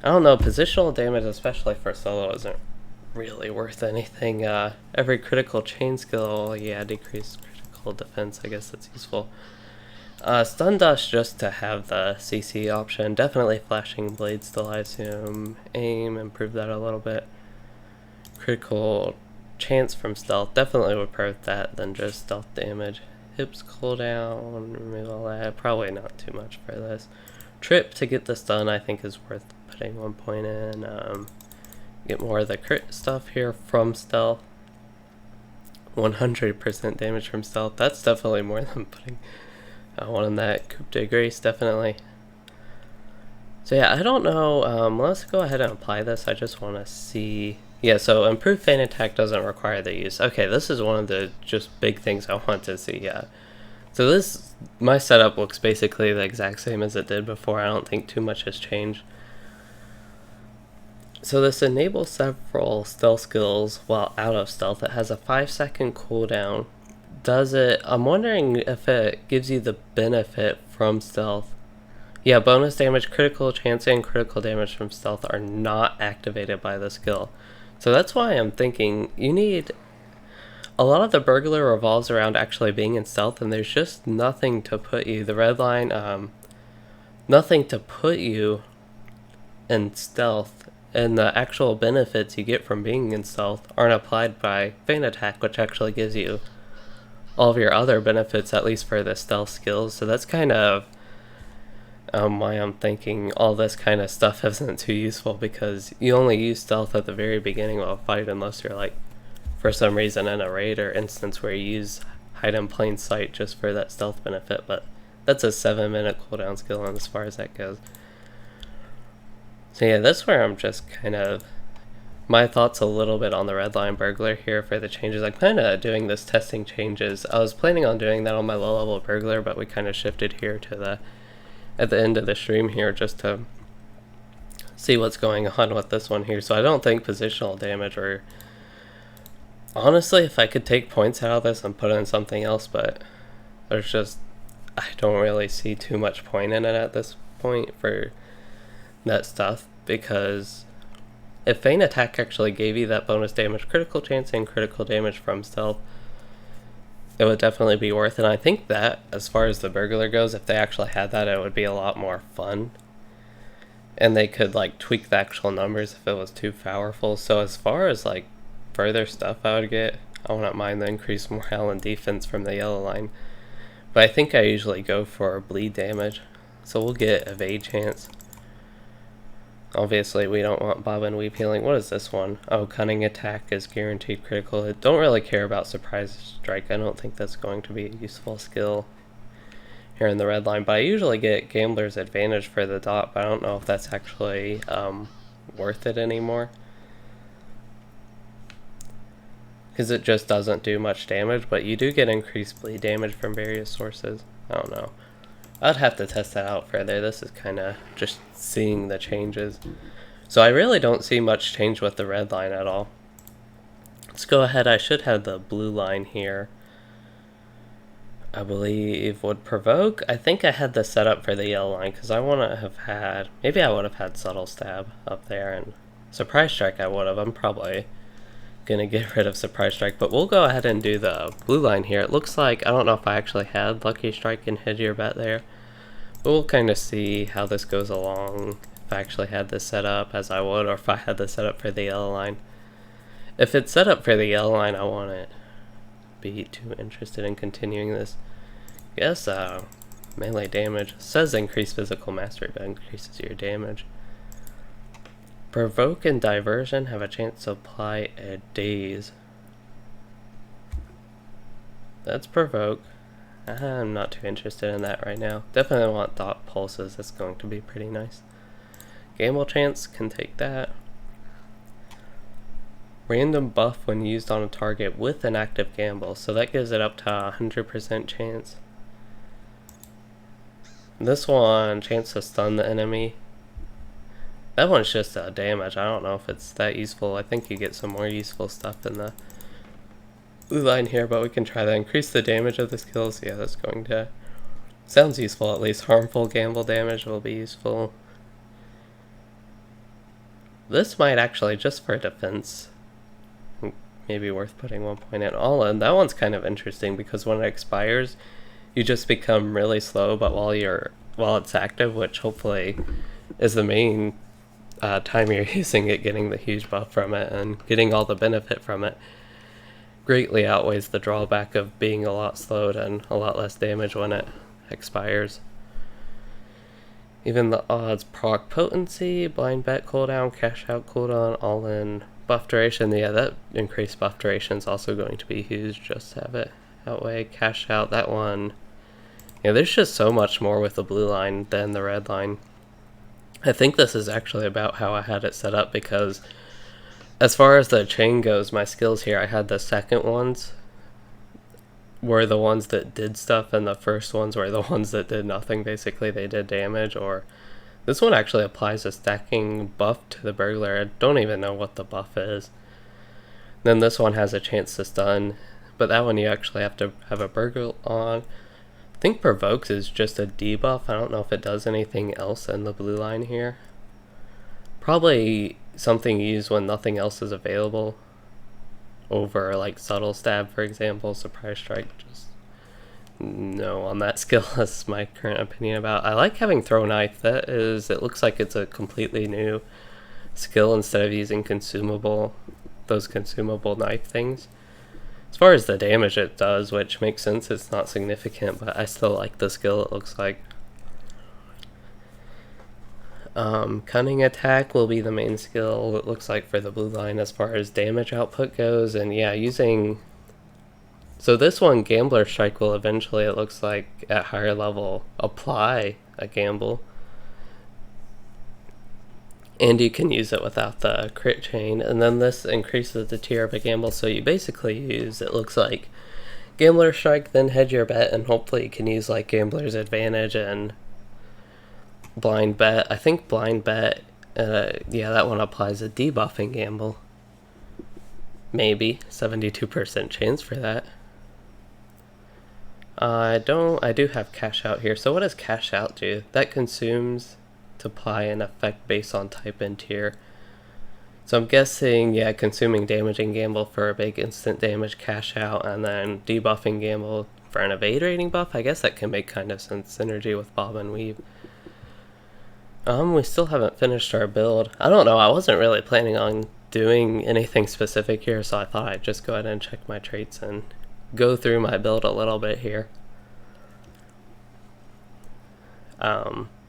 I don't know, positional damage, especially for solo, isn't really worth anything. Every critical chain skill, decreased critical defense, I guess that's useful. Stun dust just to have the CC option. Definitely flashing blade still, I assume. Aim, improve that a little bit. Critical chance from stealth, definitely would prefer that than just stealth damage. Hips cooldown, remove all that, probably not too much for this. Trip to get the stun I think is worth putting 1 point in. Get more of the crit stuff here from stealth. 100% damage from stealth, that's definitely more than putting one in that. Coup de grace, definitely. So yeah, I don't know, let's go ahead and apply this. I just want to see. Yeah, so improved feint attack doesn't require the use. Okay, this is one of the just big things I want to see, yeah. So my setup looks basically the exact same as it did before. I don't think too much has changed. So this enables several stealth skills while out of stealth. It has a 5-second cooldown. I'm wondering if it gives you the benefit from stealth. Yeah, bonus damage, critical chance, and critical damage from stealth are not activated by the skill. So that's why I'm thinking you need... A lot of the Burglar revolves around actually being in stealth, and there's just nothing to put you... The red line, nothing to put you in stealth, and the actual benefits you get from being in stealth aren't applied by feint attack, which actually gives you all of your other benefits, at least for the stealth skills. So that's kind of why I'm thinking all this kind of stuff isn't too useful, because you only use stealth at the very beginning of a fight unless you're like, for some reason, in a raid or instance where you use hide in plain sight just for that stealth benefit, but that's a 7-minute cooldown skill, and as far as that goes. So yeah, that's where I'm just kind of... My thoughts a little bit on the Redline Burglar here for the changes. I'm kind of doing this testing changes. I was planning on doing that on my low-level Burglar, but we kind of shifted here to the... at the end of the stream here, just to see what's going on with this one here. So I don't think positional damage, or... Honestly, if I could take points out of this and put in something else, but there's just... I don't really see too much point in it at this point for that stuff, because if feint attack actually gave you that bonus damage, critical chance, and critical damage from stealth, it would definitely be worth it. And I think that, as far as the Burglar goes, if they actually had that, it would be a lot more fun. And they could like tweak the actual numbers if it was too powerful. So as far as like further stuff I would get, I wouldn't mind the increased morale and defense from the yellow line. But I think I usually go for bleed damage. So we'll get evade chance. Obviously, we don't want bob and weave healing. What is this one? Oh, cunning attack is guaranteed critical. I don't really care about surprise strike. I don't think that's going to be a useful skill here in the red line. But I usually get gambler's advantage for the dot, but I don't know if that's actually worth it anymore, because it just doesn't do much damage, but you do get increased bleed damage from various sources. I don't know. I'd have to test that out further. This is kind of just seeing the changes. So I really don't see much change with the red line at all. Let's go ahead. I should have the blue line here. I believe would provoke. I think I had the setup for the yellow line, because I want to have had... Maybe I would have had subtle stab up there, and surprise strike I would have. I'm probably gonna get rid of surprise strike, but we'll go ahead and do the blue line here. It looks like, I don't know if I actually had lucky strike and hedge your bet there, but we'll kind of see how this goes along if I actually had this set up as I would, or if I had this set up for the yellow line. If it's set up for the yellow line, I won't be too interested in continuing this. Yes, melee damage says increase physical mastery, but increases your damage. Provoke and diversion have a chance to apply a daze. That's provoke. I'm not too interested in that right now. Definitely want dot pulses. That's going to be pretty nice. Gamble chance can take that. Random buff when used on a target with an active gamble. So that gives it up to 100% chance. This one, chance to stun the enemy. That one's just damage. I don't know if it's that useful. I think you get some more useful stuff in the blue line here, but we can try that. Increase the damage of the skills. Yeah, that's going to... Sounds useful at least. Harmful gamble damage will be useful. This might actually, just for defense, maybe worth putting 1 point in. All in. That one's kind of interesting, because when it expires, you just become really slow, but while it's active, which hopefully is the main time you're using it, getting the huge buff from it and getting all the benefit from it, greatly outweighs the drawback of being a lot slowed and a lot less damage when it expires. Even the odds: proc potency, blind bet cooldown, cash out cooldown, all in, buff duration. Yeah, that increased buff duration is also going to be huge, just to have it outweigh cash out. That one, yeah, there's just so much more with the blue line than the red line. I think this is actually about how I had it set up, because as far as the chain goes, my skills here, I had the second ones were the ones that did stuff, and the first ones were the ones that did nothing. Basically, they did damage. Or this one actually applies a stacking buff to the Burglar. I don't even know what the buff is. Then this one has a chance to stun, but that one you actually have to have a Burglar on. I think provokes is just a debuff. I don't know if it does anything else in the blue line here. Probably something you use when nothing else is available over like subtle stab, for example. Surprise strike, just no on that skill. That's my current opinion about. I like having throw knife. That is, it looks like it's a completely new skill instead of using those consumable knife things. As far as the damage it does, which makes sense, it's not significant, but I still like the skill, it looks like. Cunning attack will be the main skill, it looks like, for the blue line as far as damage output goes. And yeah, so this one, Gambler Strike, will eventually, it looks like, at higher level, apply a gamble. And you can use it without the crit chain. And then this increases the tier of a gamble, so you basically use, it looks like, Gambler Strike, then hedge your bet, and hopefully you can use like Gambler's Advantage and Blind Bet. I think Blind Bet, yeah, that one applies a debuffing gamble. Maybe 72% chance for that. I do have cash out here. So what does cash out do? That consumes to apply an effect based on type and tier. So I'm guessing, yeah, consuming damaging gamble for a big instant damage cash out, and then debuffing gamble for an evade rating buff. I guess that can make kind of sense, synergy with Bob and Weave. We still haven't finished our build. I don't know, I wasn't really planning on doing anything specific here, so I thought I'd just go ahead and check my traits and go through my build a little bit here.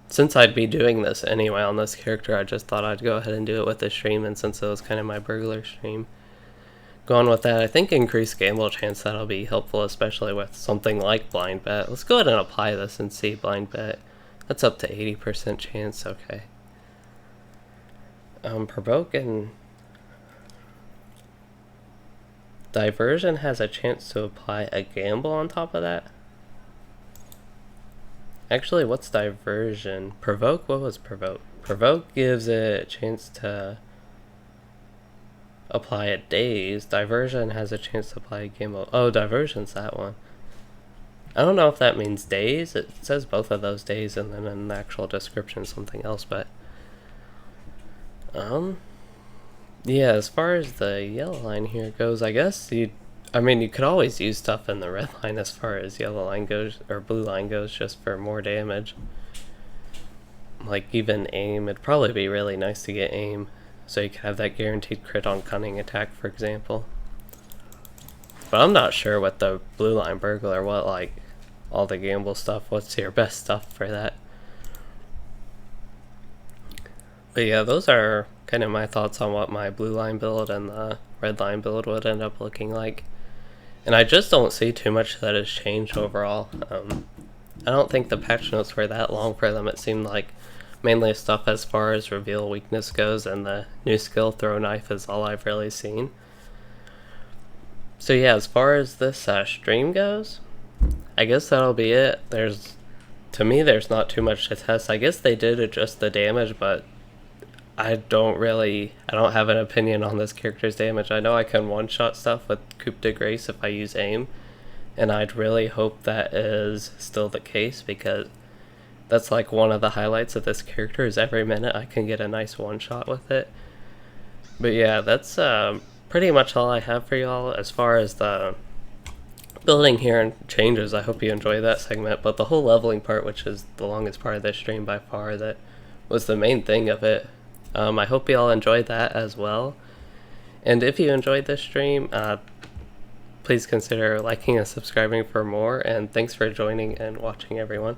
Since I'd be doing this anyway on this character, I just thought I'd go ahead and do it with this stream, and since it was kind of my Burglar stream. Going with that, I think increased gamble chance, that'll be helpful, especially with something like Blind Bet. Let's go ahead and apply this and see Blind Bet. That's up to 80% chance, okay. Provoke and Diversion has a chance to apply a gamble on top of that. Actually, what's Diversion? Provoke? What was Provoke? Provoke gives it a chance to apply a daze. Diversion has a chance to apply a gamble. Oh, Diversion's that one. I don't know if that means days. It says both of those days, and then in the actual description something else, but yeah, as far as the yellow line here goes, I guess you could always use stuff in the red line as far as yellow line goes, or blue line goes, just for more damage. Like even aim, it'd probably be really nice to get aim, so you could have that guaranteed crit on cunning attack, for example. But I'm not sure what the blue line Burglar, what like all the gamble stuff, what's your best stuff for that. But yeah, those are kind of my thoughts on what my blue line build and the red line build would end up looking like. And I just don't see too much that has changed overall. I don't think the patch notes were that long for them. It seemed like mainly stuff as far as reveal weakness goes, and the new skill throw knife is all I've really seen. So yeah, as far as this stream goes, I guess that'll be it. To me, there's not too much to test. I guess they did adjust the damage, but I don't have an opinion on this character's damage. I know I can one-shot stuff with Coup de Grace if I use aim, and I'd really hope that is still the case, because that's like one of the highlights of this character, is every minute I can get a nice one-shot with it. But yeah, that's pretty much all I have for y'all as far as the building here and changes. I hope you enjoy that segment, but the whole leveling part, which is the longest part of this stream by far, that was the main thing of it. I hope you all enjoyed that as well. And if you enjoyed this stream, please consider liking and subscribing for more, and thanks for joining and watching, everyone.